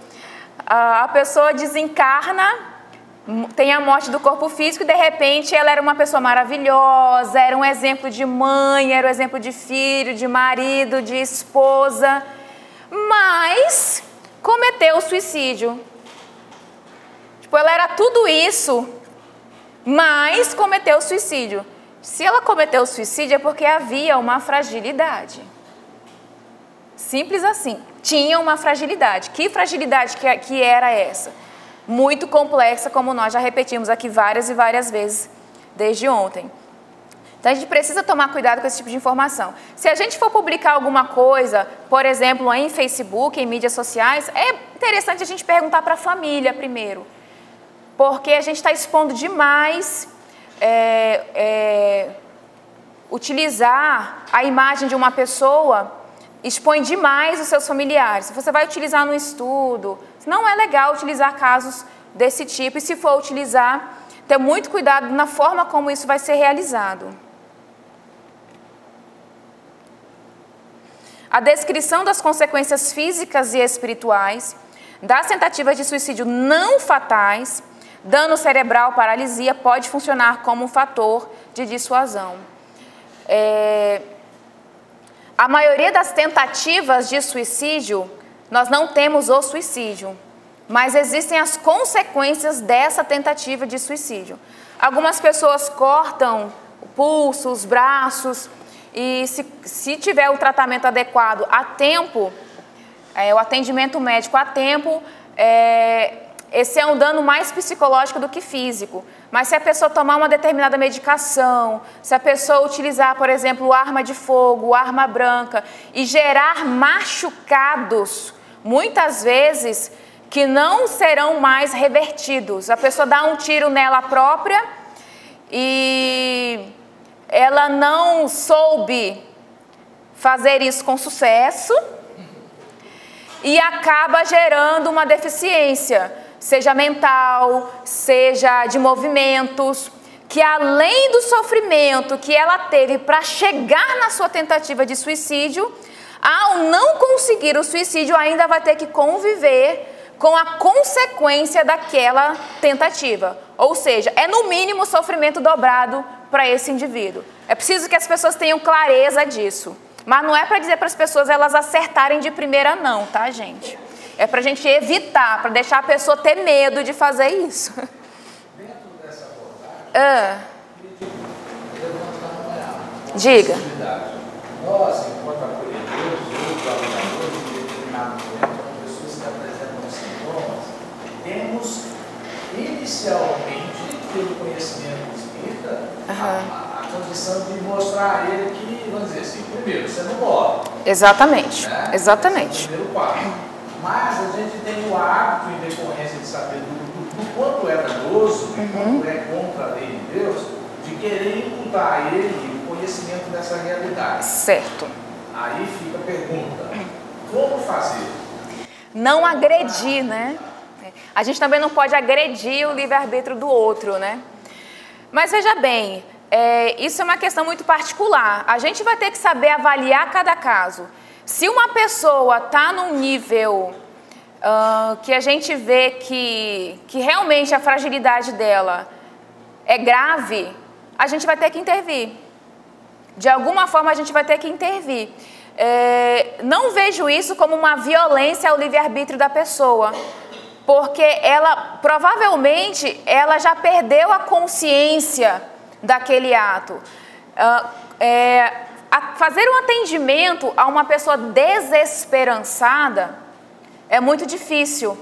A pessoa desencarna, tem a morte do corpo físico e de repente ela era uma pessoa maravilhosa, era um exemplo de mãe, era um exemplo de filho, de marido, de esposa, mas cometeu o suicídio. Tipo, ela era tudo isso, mas cometeu o suicídio. Se ela cometeu o suicídio é porque havia uma fragilidade. Simples assim. Tinha uma fragilidade. Que fragilidade que era essa? Muito complexa, como nós já repetimos aqui várias e várias vezes desde ontem. Então a gente precisa tomar cuidado com esse tipo de informação. Se a gente for publicar alguma coisa, por exemplo, em Facebook, em mídias sociais, é interessante a gente perguntar para a família primeiro. Porque a gente está expondo demais utilizar a imagem de uma pessoa, expõe demais os seus familiares. Se você vai utilizar no estudo, não é legal utilizar casos desse tipo, e se for utilizar, ter muito cuidado na forma como isso vai ser realizado. A descrição das consequências físicas e espirituais, das tentativas de suicídio não fatais, dano cerebral, paralisia, pode funcionar como um fator de dissuasão. A maioria das tentativas de suicídio, nós não temos o suicídio, mas existem as consequências dessa tentativa de suicídio. Algumas pessoas cortam o pulso, os braços, e se tiver o tratamento adequado a tempo, o atendimento médico a tempo, esse é um dano mais psicológico do que físico. Mas se a pessoa tomar uma determinada medicação, se a pessoa utilizar, por exemplo, arma de fogo, arma branca, e gerar machucados, muitas vezes, que não serão mais revertidos. A pessoa dá um tiro nela própria e ela não soube fazer isso com sucesso e acaba gerando uma deficiência, seja mental, seja de movimentos, que além do sofrimento que ela teve para chegar na sua tentativa de suicídio, ao não conseguir o suicídio, ainda vai ter que conviver com a consequência daquela tentativa. Ou seja, é no mínimo sofrimento dobrado para esse indivíduo. É preciso que as pessoas tenham clareza disso. Mas não é para dizer para as pessoas elas acertarem de primeira não, tá, gente? É para a gente evitar, para deixar a pessoa ter medo de fazer isso. Dentro dessa abordagem, diga. Nós, enquanto acolhedores, ou trabalhadores de determinado momento, com pessoas que apresentam sintomas, temos inicialmente, pelo conhecimento espírita, a condição de mostrar a ele que, vamos dizer assim, primeiro, você não morre. Exatamente, Né? exatamente. Esse é o primeiro passo. Mas a gente tem o hábito, em decorrência de saber do quanto é danoso, do quanto é contra a lei de Deus, de querer imputar a ele o conhecimento dessa realidade. Certo. Aí fica a pergunta, como fazer? Não agredir, né? A gente também não pode agredir o livre-arbítrio do outro, né? Mas veja bem, isso é uma questão muito particular. A gente vai ter que saber avaliar cada caso. Se uma pessoa está num nível que a gente vê que realmente a fragilidade dela é grave, a gente vai ter que intervir. De alguma forma a gente vai ter que intervir. Não vejo isso como uma violência ao livre-arbítrio da pessoa, porque ela provavelmente ela já perdeu a consciência daquele ato. Fazer um atendimento a uma pessoa desesperançada é muito difícil,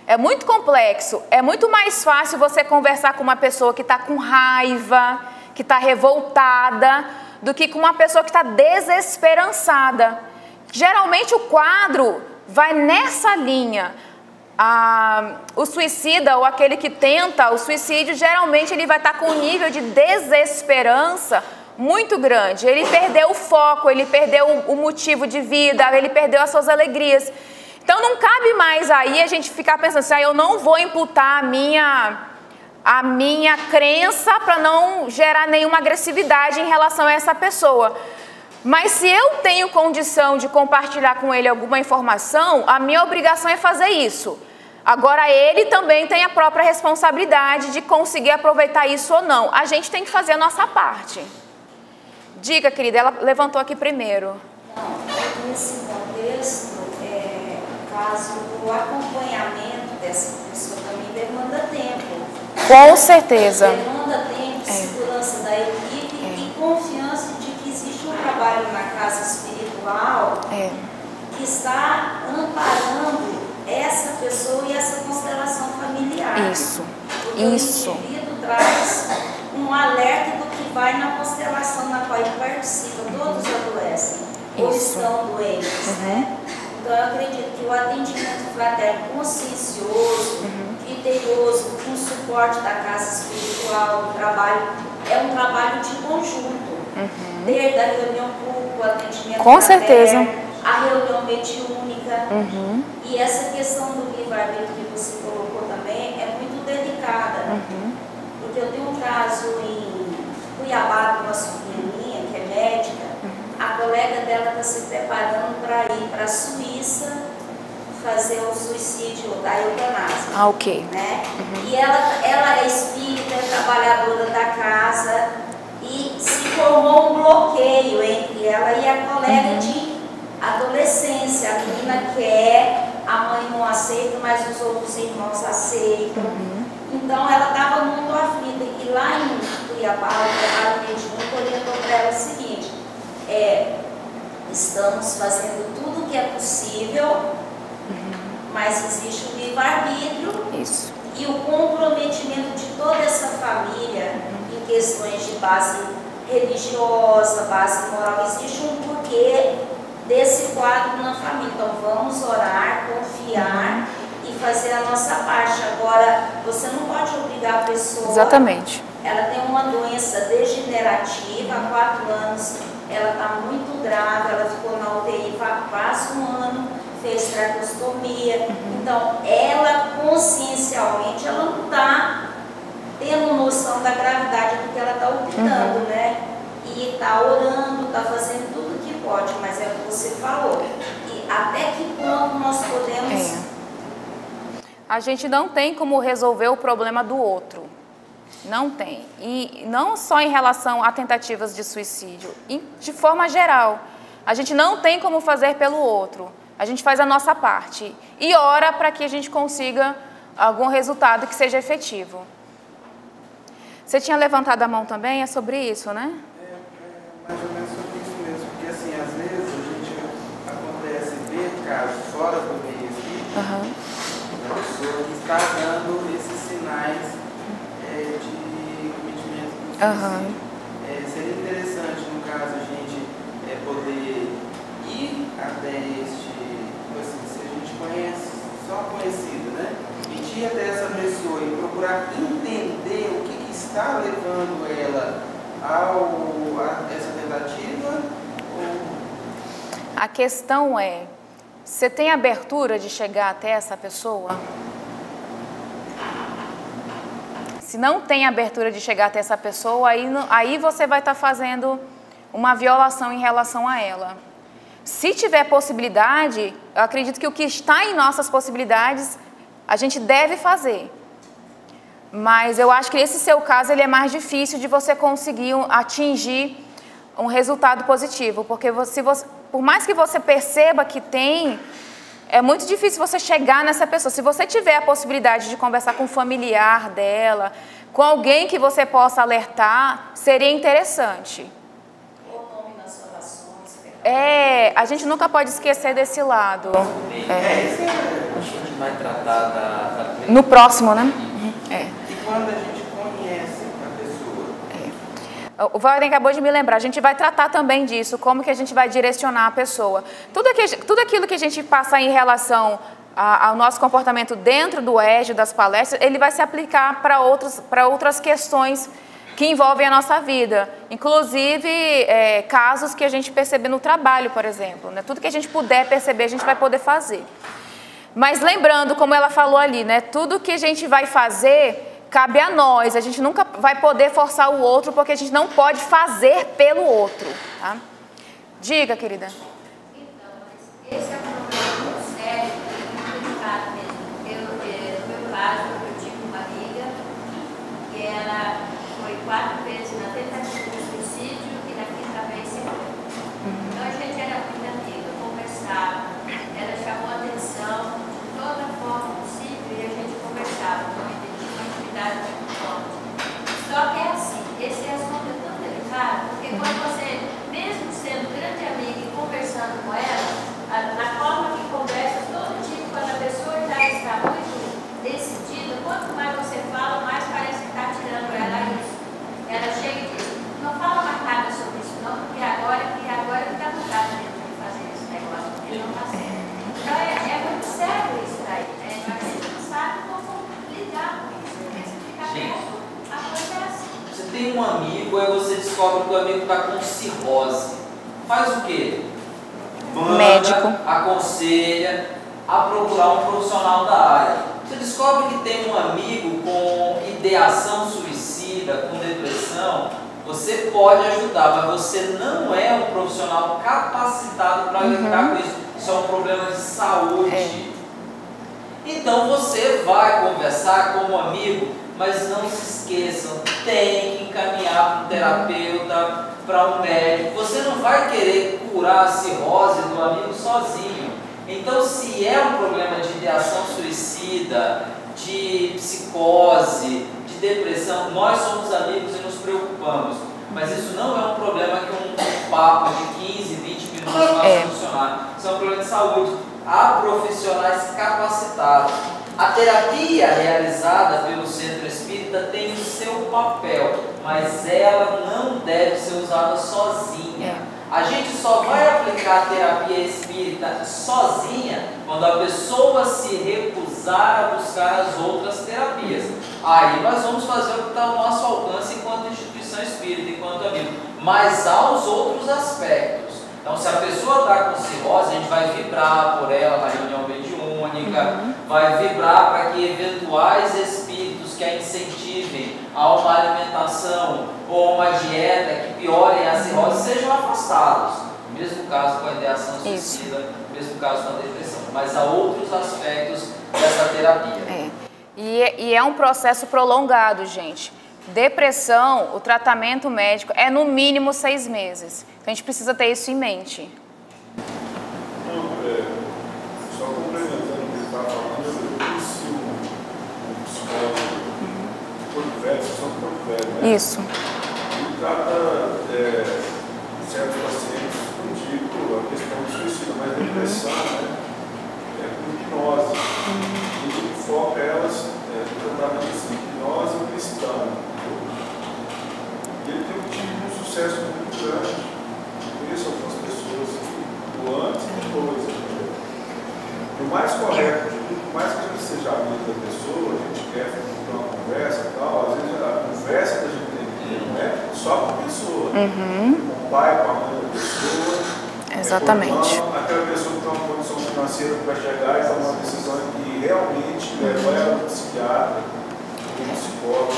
é muito complexo. É muito mais fácil você conversar com uma pessoa que está com raiva, que está revoltada, do que com uma pessoa que está desesperançada. Geralmente o quadro vai nessa linha. O suicida ou aquele que tenta o suicídio, geralmente ele vai estar com um nível de desesperança muito grande. Ele perdeu o foco, ele perdeu o motivo de vida, ele perdeu as suas alegrias. Então não cabe mais aí a gente ficar pensando assim, eu não vou imputar a minha crença para não gerar nenhuma agressividade em relação a essa pessoa. Mas se eu tenho condição de compartilhar com ele alguma informação, a minha obrigação é fazer isso. Agora ele também tem a própria responsabilidade de conseguir aproveitar isso ou não. A gente tem que fazer a nossa parte. Diga, querida, ela levantou aqui primeiro. Não, nesse contexto, caso do acompanhamento dessa pessoa também demanda tempo. Com certeza. Demanda tempo, segurança da equipe e confiança de que existe um trabalho na casa espiritual que está amparando essa pessoa e essa constelação familiar. Isso. Porque o indivíduo traz um alerta do que vai na constelação na qual ele participa. Todos adoecem ou estão doentes, né? Então eu acredito que o atendimento fraterno consciencioso, criterioso, com suporte da casa espiritual, do trabalho, é um trabalho de conjunto. Desde a reunião pública, o atendimento com certeza, a reunião mediúnica. E essa questão do livre-arbítrio que você colocou também é muito delicada. Porque eu tenho um caso em Cuiabá, com uma sobrinha minha, que é médica. A colega dela está se preparando para ir para a Suíça fazer o suicídio da eutanásia. Ok. Né? E ela é espírita, é trabalhadora da casa e se formou um bloqueio entre dela e a colega de adolescência. A menina quer, a mãe não aceita, mas os outros irmãos aceitam. Então ela estava muito aflita. E lá em Cuiabá, o trabalho mediúnico orientou para ela o seguinte: estamos fazendo tudo o que é possível, mas existe o livre-arbítrio e o comprometimento de toda essa família em questões de base religiosa, base moral. Existe um porquê desse quadro na família. Então vamos orar, confiar e fazer a nossa parte. Agora, você não pode obrigar a pessoa. Exatamente. Ela tem uma doença degenerativa, há 4 anos, ela está muito grave, ela ficou na UTI quase 1 ano, fez tracostomia. Então, ela consciencialmente, ela não está tendo noção da gravidade do que ela está optando, né? E está orando, está fazendo tudo o que pode, mas é o que você falou. E até que ponto nós podemos... A gente não tem como resolver o problema do outro. Não tem. E não só em relação a tentativas de suicídio, de forma geral. A gente não tem como fazer pelo outro. A gente faz a nossa parte e ora para que a gente consiga algum resultado que seja efetivo. Você tinha levantado a mão também, é sobre isso, né? Mais ou menos sobre isso mesmo, porque assim, às vezes a gente acontece ver casos fora do meio espírita, da pessoa que está dando esses sinais de cometimento do suicídio. Seria interessante, no caso, a gente poder ir até assim, se a gente conhece, só conhecido, né? Ir até essa pessoa e procurar entender o que está levando ela a essa tentativa? A questão é, você tem abertura de chegar até essa pessoa? Se não tem abertura de chegar até essa pessoa, aí você vai estar fazendo uma violação em relação a ela. Se tiver possibilidade, eu acredito que o que está em nossas possibilidades, a gente deve fazer. Mas eu acho que esse seu caso ele é mais difícil de você conseguir atingir um resultado positivo. Porque por mais que você perceba que tem, é muito difícil você chegar nessa pessoa. Se você tiver a possibilidade de conversar com um familiar dela, com alguém que você possa alertar, seria interessante. A gente nunca pode esquecer desse lado. A gente vai tratar no próximo, né? E quando a gente conhece a pessoa? O Valden acabou de me lembrar, a gente vai tratar também disso, como que a gente vai direcionar a pessoa. Tudo aquilo que a gente passa em relação ao nosso comportamento dentro do eixo das palestras, ele vai se aplicar para outras questões que envolvem a nossa vida. Inclusive, casos que a gente percebe no trabalho, por exemplo. Né? Tudo que a gente puder perceber, a gente vai poder fazer. Mas lembrando, como ela falou ali, né? Tudo que a gente vai fazer cabe a nós. A gente nunca vai poder forçar o outro, porque a gente não pode fazer pelo outro. Tá? Diga, querida. Então, esse é um problema muito sério e muito delicado mesmo. No meu caso, eu tive uma amiga que ela foi 4 vezes na tentativa de suicídio e na 5ª vez se foi. Então a gente era muito amiga, conversava, ela chamou a atenção de toda forma possível e a gente conversava, então a gente tinha uma intimidade muito forte. Só que é assim, esse assunto é tão delicado, porque quando você, mesmo sendo grande amiga e conversando com ela, na forma que conversa, todo tipo, quando a pessoa já está muito decidida, quanto mais você fala, mais parece que está tirando ela isso. Ela chega e diz, não fala mais nada sobre isso não, porque agora que está mudado mesmo de fazer esse negócio, porque não está certo. Então é muito sério isso daí, né? Mas a gente não sabe como lidar com isso, porque se ficar perto, a coisa é assim. Você tem um amigo, aí você descobre que o amigo está com cirrose. Faz o quê? Manda, médico, aconselha a procurar um profissional da área. Você descobre que tem um amigo com ideação suicida, com depressão, você pode ajudar, mas você não é um profissional capacitado para lidar com isso. Isso é um problema de saúde. Então você vai conversar com um amigo, mas não se esqueçam, tem que encaminhar para um terapeuta, para um médico, você não vai querer curar a cirrose do amigo sozinho. Então, se é um problema de ideação suicida, de psicose, de depressão, nós somos amigos e nos preocupamos. Mas isso não é um problema que um papo de 15, 20 minutos vai solucionar. Isso é um problema de saúde. Há profissionais capacitados. A terapia realizada pelo Centro Espírita tem o seu papel, mas ela não deve ser usada sozinha. A gente só vai aplicar a terapia espírita sozinha quando a pessoa se recusar a buscar as outras terapias. Aí nós vamos fazer o que está ao nosso alcance enquanto instituição espírita, enquanto amigo. Mas há os outros aspectos. Então, se a pessoa está com cirrose, a gente vai vibrar por ela na reunião mediúnica, vai vibrar para que eventuais espíritos que a incentivem a uma alimentação ou uma dieta que piorem a cirrose sejam afastados. No mesmo caso com a ideação suicida, no mesmo caso com a depressão. Mas há outros aspectos dessa terapia. E é um processo prolongado, gente. Depressão, o tratamento médico é no mínimo 6 meses. Então a gente precisa ter isso em mente. Não, só complementando o que ele estava falando, eu conheci um psicólogo de Porto Velho, São Porto Velho, né? Isso. Ele trata certos pacientes, não digo a questão do suicídio, mas a depressão, né? Com hipnose. Ele foca elas no tratamento assim, hipnose e cristão. E ele tem obtido um sucesso muito grande. Conheço algumas pessoas do antes e depois. O mais correto, por mais que a gente seja amigo da pessoa, a gente quer ter uma conversa e tal, às vezes a conversa que a gente tem não é só com a pessoa, com o pai, com a mãe da pessoa. Exatamente. Aquela pessoa que tem uma condição financeira para chegar e tomar uma decisão que realmente leva ela ao psiquiatra, ao psicólogo.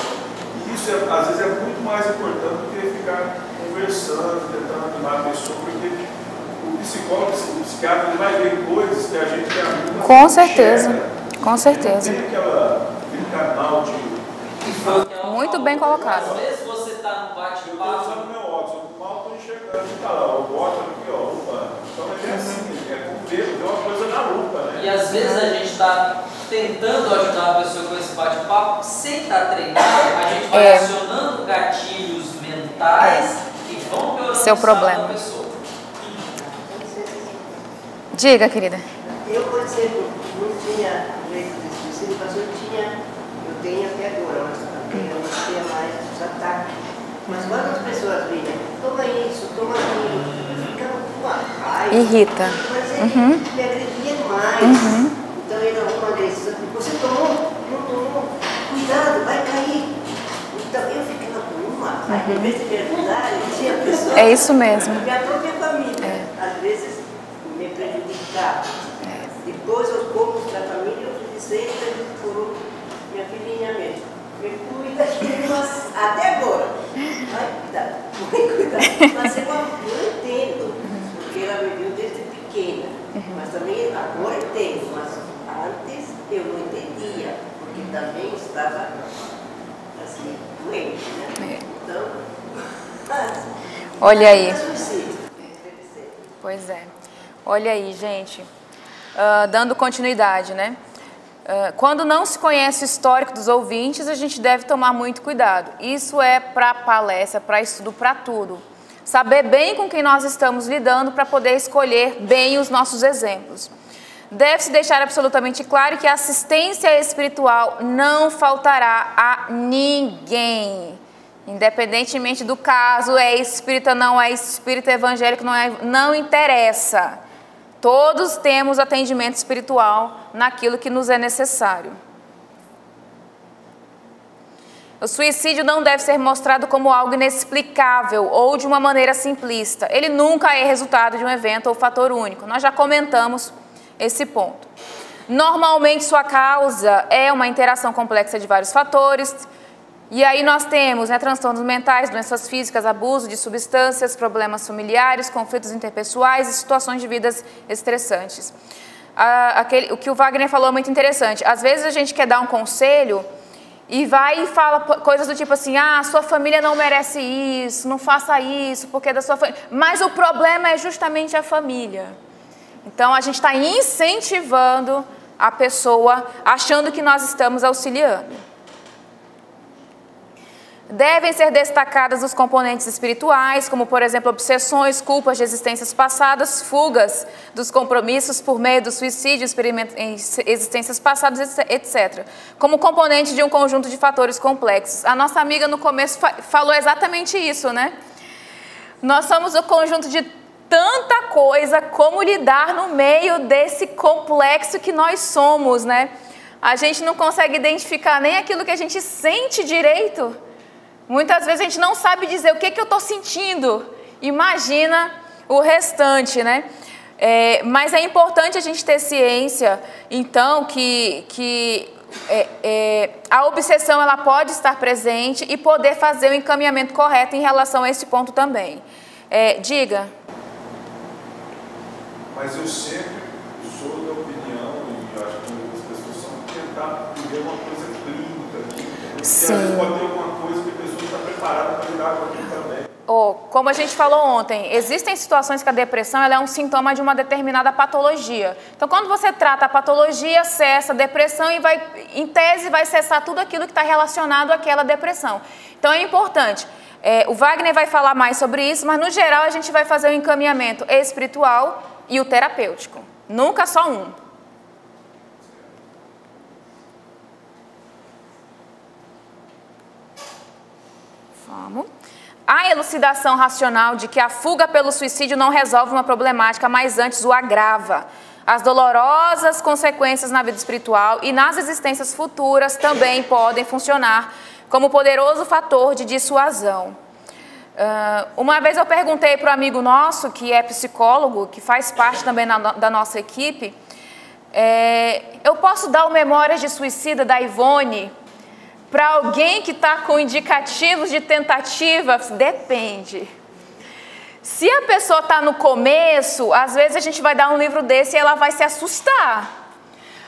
Isso às vezes é muito mais importante do que ficar conversando, tentando animar a pessoa, porque o psicólogo, o psiquiatra, ele vai ver coisas que a gente tem amigo. Com certeza, com certeza. Tem aquele canal de... Muito bem colocado. Às vezes você está no bate-papo. Eu estou usando meu óculos, eu mal estou enxergando, está lá, o botão aqui, ó, lupa. Então é assim, é com ver uma coisa na lupa, né? E às vezes a gente está tentando ajudar a pessoa com esse bate-papo, sem estar treinado, a gente vai acionando gatilhos mentais que vão piorando seu problema. da pessoa. Diga, querida. Eu, por exemplo, não tinha leite de suicídio, mas eu tenho até agora, mas eu não tinha mais os ataques. Mas quando as pessoas virem, toma isso, toma aquilo, eu ficava com uma raiva. Irrita. Mas ele me agredia mais. Então ele uma agressão. Você tomou? Não tomou? Cuidado, vai cair. Então eu ficava com uma raiva. Em vez de me ajudar, eu dizia a pessoa. É isso mesmo. Minha própria família. Às vezes me prejudicava. Depois, aos poucos da família, eu sempre por minha filhinha mesmo. Me cuida, mas até agora. Vai cuidar, vai cuidar. Mas eu entendo, porque ela me viu desde pequena. Mas também agora eu entendo, mas antes eu não entendia, porque também estava assim, doente, né? Então, olha aí. Pois é. Olha aí, gente. Dando continuidade, né? Quando não se conhece o histórico dos ouvintes, a gente deve tomar muito cuidado. Isso é para palestra, para estudo, para tudo. Saber bem com quem nós estamos lidando para poder escolher bem os nossos exemplos. Deve-se deixar absolutamente claro que a assistência espiritual não faltará a ninguém. Independentemente do caso, é espírita, não é espírita, evangélico, não interessa. Todos temos atendimento espiritual naquilo que nos é necessário. O suicídio não deve ser mostrado como algo inexplicável ou de uma maneira simplista. Ele nunca é resultado de um evento ou fator único. Nós já comentamos esse ponto. Normalmente sua causa é uma interação complexa de vários fatores. E aí nós temos transtornos mentais, doenças físicas, abuso de substâncias, problemas familiares, conflitos interpessoais e situações de vidas estressantes. O que o Wagner falou é muito interessante. Às vezes a gente quer dar um conselho e vai e fala coisas do tipo assim, ah, sua família não merece isso, não faça isso, porque é da sua família. Mas o problema é justamente a família. Então, a gente está incentivando a pessoa, achando que nós estamos auxiliando. Devem ser destacadas os componentes espirituais, como, por exemplo, obsessões, culpas de existências passadas, fugas dos compromissos por meio do suicídio, em existências passadas, etc. Como componente de um conjunto de fatores complexos. A nossa amiga no começo falou exatamente isso, né? Nós somos o conjunto de tanta coisa, como lidar no meio desse complexo que nós somos, né? A gente não consegue identificar nem aquilo que a gente sente direito. Muitas vezes a gente não sabe dizer o que eu estou sentindo. Imagina o restante, né? Mas é importante a gente ter ciência, então, que a obsessão ela pode estar presente e poder fazer o encaminhamento correto em relação a esse ponto também. Diga. Mas eu sempre sou da opinião, e acho que as pessoas são tentar viver uma coisa clínica, porque às vezes pode ter alguma coisa que a pessoa está preparada para lidar com aquilo também. Como a gente falou ontem, existem situações que a depressão ela é um sintoma de uma determinada patologia. Então, quando você trata a patologia, cessa a depressão e vai, em tese, vai cessar tudo aquilo que está relacionado àquela depressão. Então, é importante. O Wagner vai falar mais sobre isso, mas, no geral, a gente vai fazer o encaminhamento espiritual e o terapêutico. Nunca só um. Vamos. A elucidação racional de que a fuga pelo suicídio não resolve uma problemática, mas antes o agrava. As dolorosas consequências na vida espiritual e nas existências futuras também podem funcionar como poderoso fator de dissuasão. Uma vez eu perguntei para um amigo nosso, que é psicólogo, que faz parte também da nossa equipe, eu posso dar o Memórias de Suicida da Ivone para alguém que está com indicativos de tentativa? Depende. Se a pessoa está no começo, às vezes a gente vai dar um livro desse e ela vai se assustar.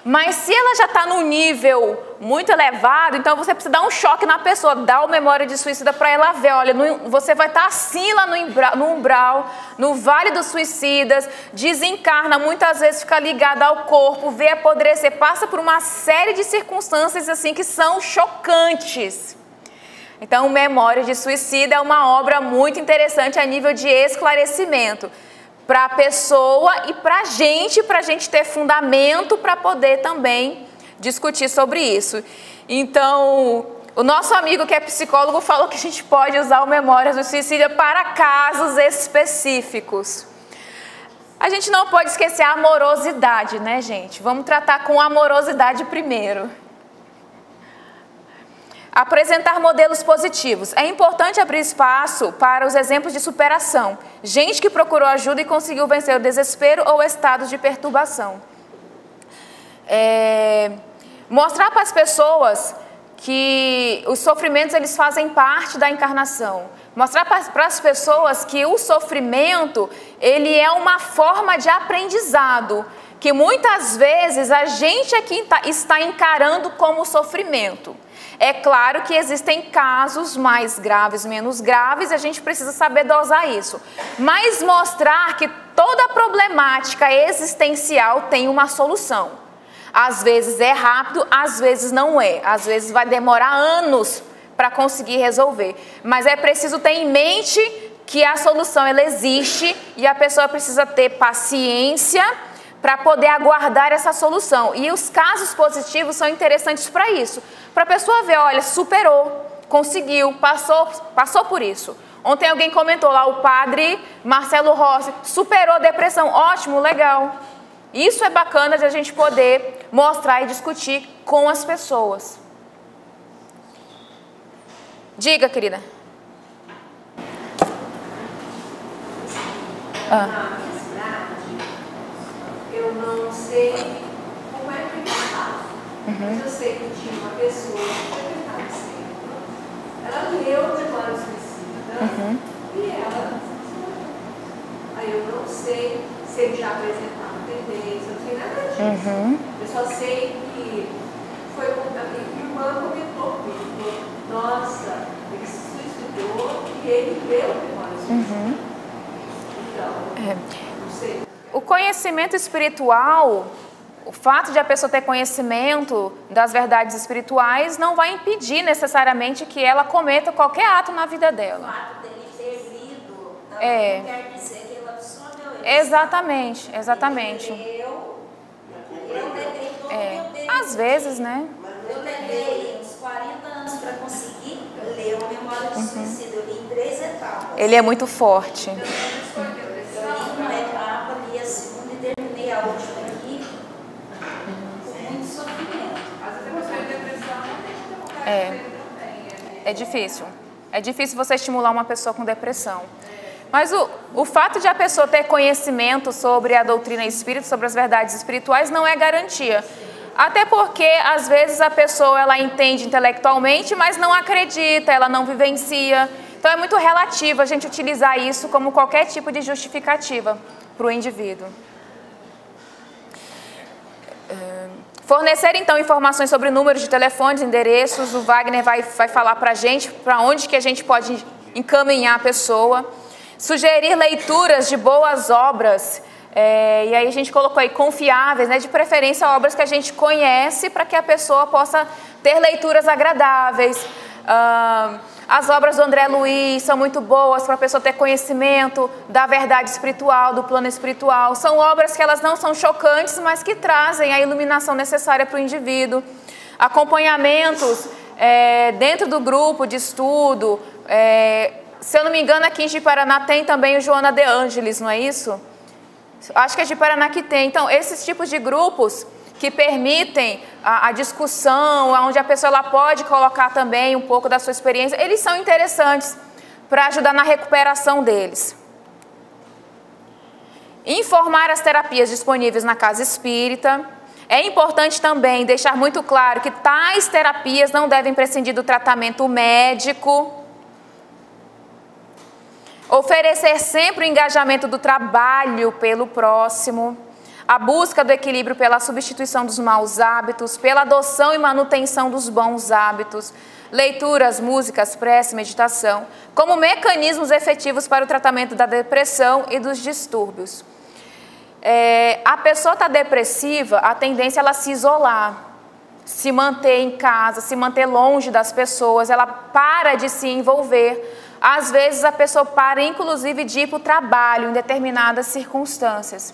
Mas se ela já está num nível muito elevado, então você precisa dar um choque na pessoa, dar o Memória de Suicida para ela ver, olha, você vai estar assim lá no umbral, no Vale dos Suicidas, desencarna, muitas vezes fica ligada ao corpo, vê apodrecer, passa por uma série de circunstâncias assim que são chocantes. Então, o Memória de Suicida é uma obra muito interessante a nível de esclarecimento para a pessoa e para a gente ter fundamento para poder também discutir sobre isso. Então, o nosso amigo que é psicólogo falou que a gente pode usar o Memórias do Suicídio para casos específicos. A gente não pode esquecer a amorosidade, né, gente? Vamos tratar com amorosidade primeiro. Apresentar modelos positivos. É importante abrir espaço para os exemplos de superação. Gente que procurou ajuda e conseguiu vencer o desespero ou estados de perturbação. Mostrar para as pessoas que os sofrimentos eles fazem parte da encarnação. Mostrar para as pessoas que o sofrimento ele é uma forma de aprendizado, que muitas vezes a gente aqui está encarando como sofrimento. É claro que existem casos mais graves, menos graves, e a gente precisa saber dosar isso. Mas mostrar que toda problemática existencial tem uma solução. Às vezes é rápido, às vezes não é. Às vezes vai demorar anos para conseguir resolver. Mas é preciso ter em mente que a solução ela existe e a pessoa precisa ter paciência para poder aguardar essa solução. E os casos positivos são interessantes para isso. Para a pessoa ver, olha, superou, conseguiu, passou por isso. Ontem alguém comentou lá, o padre Marcelo Rossi, superou a depressão. Ótimo, legal. Isso é bacana de a gente poder mostrar e discutir com as pessoas. Diga, querida. Eu não sei como é que eu faço, mas eu sei que tinha uma pessoa que foi tentar no centro, ela leu o Memória Suicida e ela se matou. Aí eu não sei se ele já apresentava tendência, não sei nada disso. Eu só sei que foi a minha irmã comentou comigo, nossa, ele se suicidou e ele deu memória. Então, não sei. O conhecimento espiritual, o fato de a pessoa ter conhecimento das verdades espirituais não vai impedir necessariamente que ela cometa qualquer ato na vida dela. O fato dele ter lido não quer dizer que ele absorveu isso. Exatamente, exatamente. Eu levei todo o meu tempo. Às vezes, né? Eu levei uns 40 anos para conseguir ler o Memória de Suicídio. Eu li em 3 etapas. Ele é muito forte. Eu li uma etapa, li a segunda e terminei a última aqui com muito sofrimento. Às vezes a pessoa em depressão não tem muita vontade de ter também. É difícil. É difícil você estimular uma pessoa com depressão. Mas o fato de a pessoa ter conhecimento sobre a doutrina espírita, sobre as verdades espirituais, não é garantia. Até porque, às vezes, a pessoa ela entende intelectualmente, mas não acredita, ela não vivencia. Então, é muito relativo a gente utilizar isso como qualquer tipo de justificativa para o indivíduo. Fornecer, então, informações sobre números de telefones, endereços. O Wagner vai falar para a gente para onde que a gente pode encaminhar a pessoa. Sugerir leituras de boas obras, e aí a gente colocou aí confiáveis, né, de preferência obras que a gente conhece para que a pessoa possa ter leituras agradáveis. As obras do André Luiz são muito boas para a pessoa ter conhecimento da verdade espiritual, do plano espiritual. São obras que elas não são chocantes, mas que trazem a iluminação necessária para o indivíduo. Acompanhamentos dentro do grupo de estudo. Se eu não me engano, aqui em Ji-Paraná tem também o Joana de Ângeles, não é isso? Acho que é Ji-Paraná que tem. Então, esses tipos de grupos que permitem a discussão, onde a pessoa ela pode colocar também um pouco da sua experiência, eles são interessantes para ajudar na recuperação deles. Informar as terapias disponíveis na casa espírita. É importante também deixar muito claro que tais terapias não devem prescindir do tratamento médico. Oferecer sempre o engajamento do trabalho pelo próximo, a busca do equilíbrio pela substituição dos maus hábitos, pela adoção e manutenção dos bons hábitos, leituras, músicas, prece, meditação, como mecanismos efetivos para o tratamento da depressão e dos distúrbios. A pessoa está depressiva, a tendência é ela se isolar, se manter em casa, se manter longe das pessoas, ela para de se envolver. Às vezes a pessoa para, inclusive, de ir para o trabalho em determinadas circunstâncias.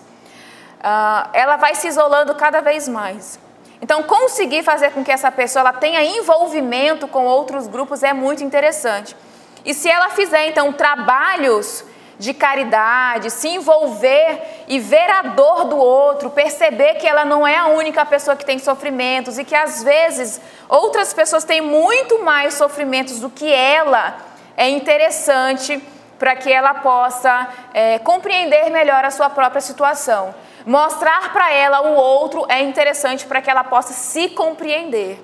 Ela vai se isolando cada vez mais. Então, conseguir fazer com que essa pessoa ela tenha envolvimento com outros grupos é muito interessante. E se ela fizer, então, trabalhos de caridade, se envolver e ver a dor do outro, perceber que ela não é a única pessoa que tem sofrimentos e que, às vezes, outras pessoas têm muito mais sofrimentos do que ela, é interessante para que ela possa compreender melhor a sua própria situação. Mostrar para ela o outro é interessante para que ela possa se compreender.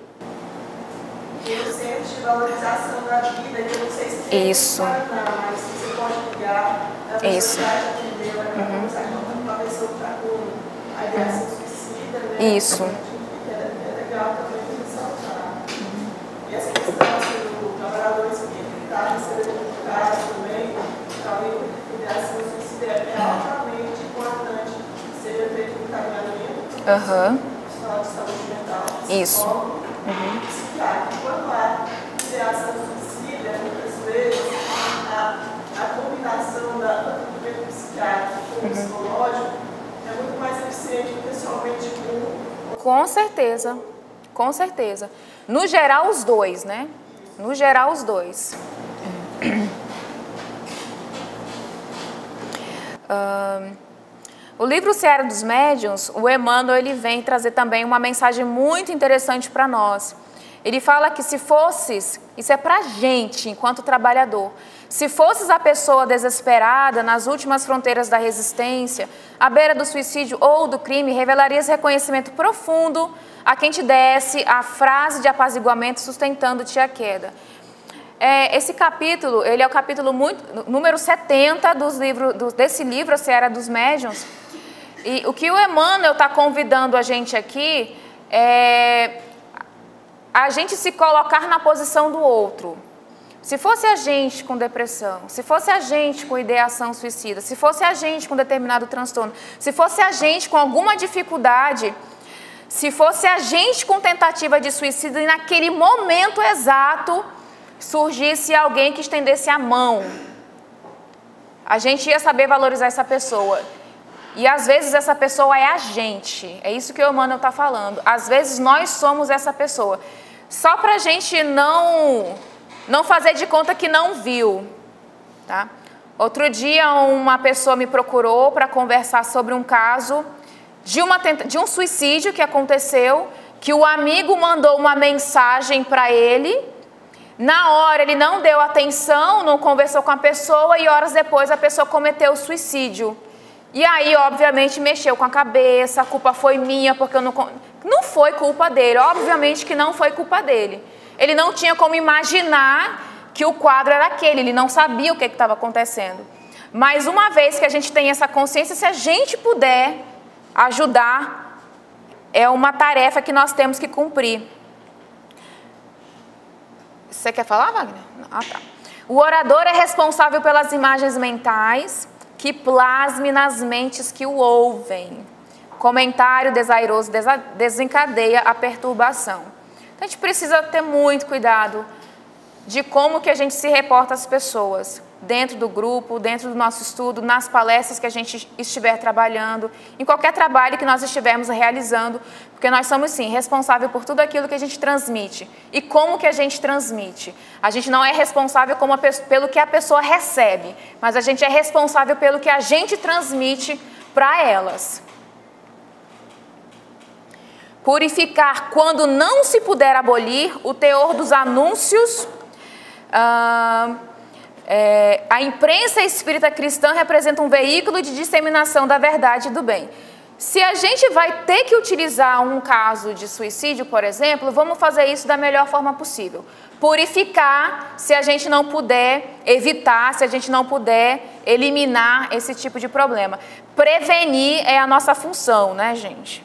Eu sempre de valorização da vida, que eu não sei se tem isso. Mas você pode ligar, a pessoa isso. vai te atender, vai conversar com uma pessoa que está com a ideação suicida, né? Isso. É legal também ressaltar. E essa questão do trabalhador espírita que está recebendo caso também, também a ideação suicida é altamente importante que seja feito um encaminhamento profissional de saúde mental, psicólogo, psiquiatra. Quando há ideação suicida, muitas vezes a combinação do tratamento psiquiátrico com o psicológico é muito mais eficiente do que somente um. Com certeza, com certeza. No geral, os dois, né? No geral, os dois. O livro Seara dos Médiuns, o Emmanuel, ele vem trazer também uma mensagem muito interessante para nós. Ele fala que se fosses, isso é para a gente, enquanto trabalhador, se fosses a pessoa desesperada nas últimas fronteiras da resistência, à beira do suicídio ou do crime, revelarias reconhecimento profundo a quem te desse a frase de apaziguamento sustentando-te a queda. Esse capítulo, ele é o capítulo número 70 desse livro, A Seara dos Médiuns. E o que o Emmanuel está convidando a gente aqui é a gente se colocar na posição do outro. Se fosse a gente com depressão, se fosse a gente com ideação suicida, se fosse a gente com determinado transtorno, se fosse a gente com alguma dificuldade, se fosse a gente com tentativa de suicídio e naquele momento exato surgisse alguém que estendesse a mão, a gente ia saber valorizar essa pessoa. E às vezes essa pessoa é a gente, é isso que o Emmanuel está falando. Às vezes nós somos essa pessoa. Só para a gente não fazer de conta que não viu, tá? Outro dia uma pessoa me procurou para conversar sobre um caso de um suicídio que aconteceu, que o amigo mandou uma mensagem para ele, na hora ele não deu atenção, não conversou com a pessoa e horas depois a pessoa cometeu o suicídio. E aí, obviamente, mexeu com a cabeça, a culpa foi minha, porque eu não foi culpa dele, obviamente que não foi culpa dele. Ele não tinha como imaginar que o quadro era aquele, ele não sabia o que estava acontecendo. Mas uma vez que a gente tem essa consciência, se a gente puder ajudar, é uma tarefa que nós temos que cumprir. Você quer falar, Wagner? Ah, tá. O orador é responsável pelas imagens mentais que plasme nas mentes que o ouvem. Comentário desairoso desencadeia a perturbação. Então, a gente precisa ter muito cuidado de como que a gente se reporta às pessoas, dentro do grupo, dentro do nosso estudo, nas palestras que a gente estiver trabalhando, em qualquer trabalho que nós estivermos realizando, porque nós somos, sim, responsáveis por tudo aquilo que a gente transmite. E como que a gente transmite? A gente não é responsável pelo que a pessoa recebe, mas a gente é responsável pelo que a gente transmite para elas. Purificar quando não se puder abolir o teor dos anúncios. A imprensa espírita cristã representa um veículo de disseminação da verdade e do bem. Se a gente vai ter que utilizar um caso de suicídio, por exemplo, vamos fazer isso da melhor forma possível. Purificar, se a gente não puder evitar, se a gente não puder eliminar esse tipo de problema. Prevenir é a nossa função, né, gente?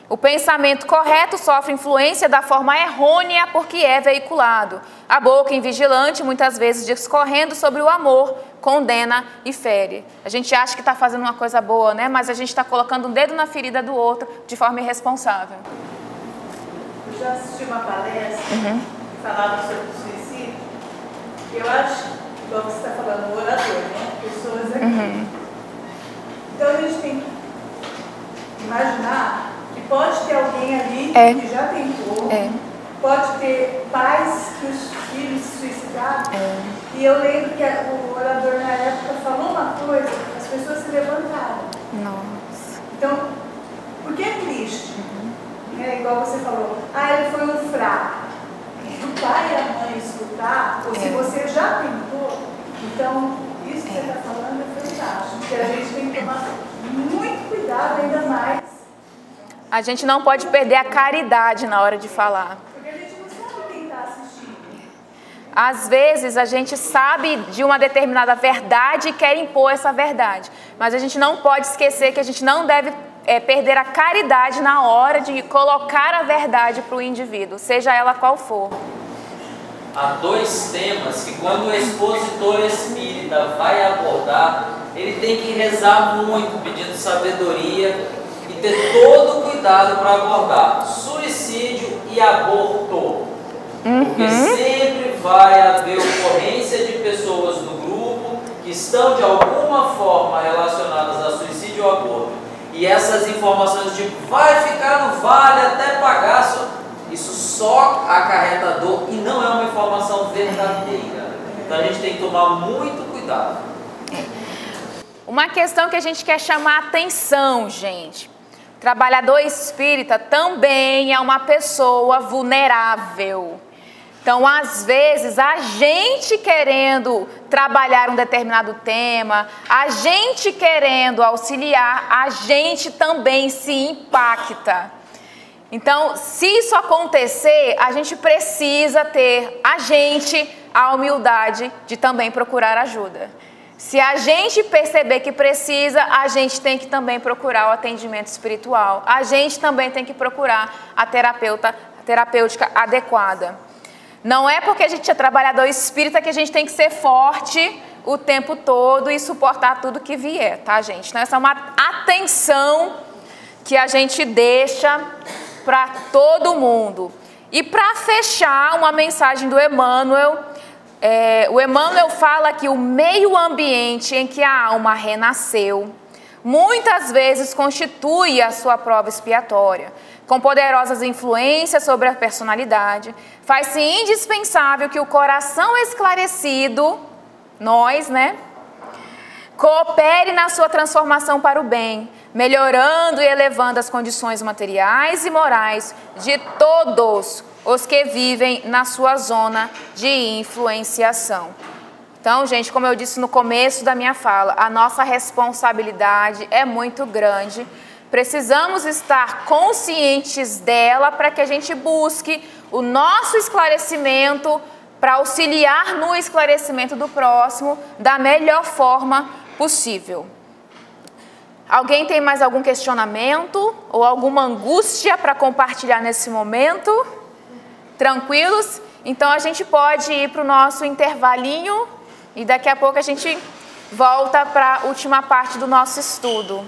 O pensamento correto sofre influência da forma errônea porque é veiculado. A boca invigilante, muitas vezes discorrendo sobre o amor, condena e fere. A gente acha que está fazendo uma coisa boa, né? Mas a gente está colocando um dedo na ferida do outro de forma irresponsável. Eu já assisti uma palestra que falava sobre o suicídio. Eu acho, igual você está falando, o orador, né? Pessoas aqui. Então a gente tem que imaginar que pode ter alguém ali que já tentou, pode ter pais que os filhos se suicidaram. E eu lembro que o orador na época falou uma coisa, as pessoas se levantaram. Nossa. Então, por que é triste? Igual você falou, ele foi um fraco. Do pai e a mãe escutar, ou se você já tentou, então isso que você está falando é fantástico, porque a gente tem que tomar muito cuidado ainda mais. A gente não pode perder a caridade na hora de falar. Porque a gente não sabe quem está assistindo. Às vezes a gente sabe de uma determinada verdade e quer impor essa verdade. Mas a gente não pode esquecer que a gente não deve perder a caridade na hora de colocar a verdade para o indivíduo, seja ela qual for. Há dois temas que quando o expositor espírita vai abordar, ele tem que rezar muito, pedindo sabedoria e ter todo o cuidado para abordar: suicídio e aborto. Porque sempre vai haver ocorrência de pessoas no grupo que estão de alguma forma relacionadas a suicídio ou aborto. E essas informações de vai ficar no vale até pagar, isso só acarreta dor e não é uma informação verdadeira. Então a gente tem que tomar muito cuidado. Uma questão que a gente quer chamar a atenção, gente. Trabalhador espírita também é uma pessoa vulnerável. Então, às vezes, a gente querendo trabalhar um determinado tema, a gente querendo auxiliar, a gente também se impacta. Então, se isso acontecer, a gente precisa ter, a humildade de também procurar ajuda. Se a gente perceber que precisa, a gente tem que também procurar o atendimento espiritual. A gente também tem que procurar a terapeuta terapêutica adequada. Não é porque a gente é trabalhador espírita que a gente tem que ser forte o tempo todo e suportar tudo que vier, tá, gente? Então, essa é uma atenção que a gente deixa para todo mundo. E para fechar, uma mensagem do Emmanuel. O Emmanuel fala que o meio ambiente em que a alma renasceu muitas vezes constitui a sua prova expiatória. Com poderosas influências sobre a personalidade, faz-se indispensável que o coração esclarecido, nós, né, coopere na sua transformação para o bem, melhorando e elevando as condições materiais e morais de todos os que vivem na sua zona de influenciação. Então, gente, como eu disse no começo da minha fala, a nossa responsabilidade é muito grande. Precisamos estar conscientes dela para que a gente busque o nosso esclarecimento, para auxiliar no esclarecimento do próximo da melhor forma possível. Alguém tem mais algum questionamento ou alguma angústia para compartilhar nesse momento? Tranquilos? Então a gente pode ir para o nosso intervalinho e daqui a pouco a gente volta para a última parte do nosso estudo.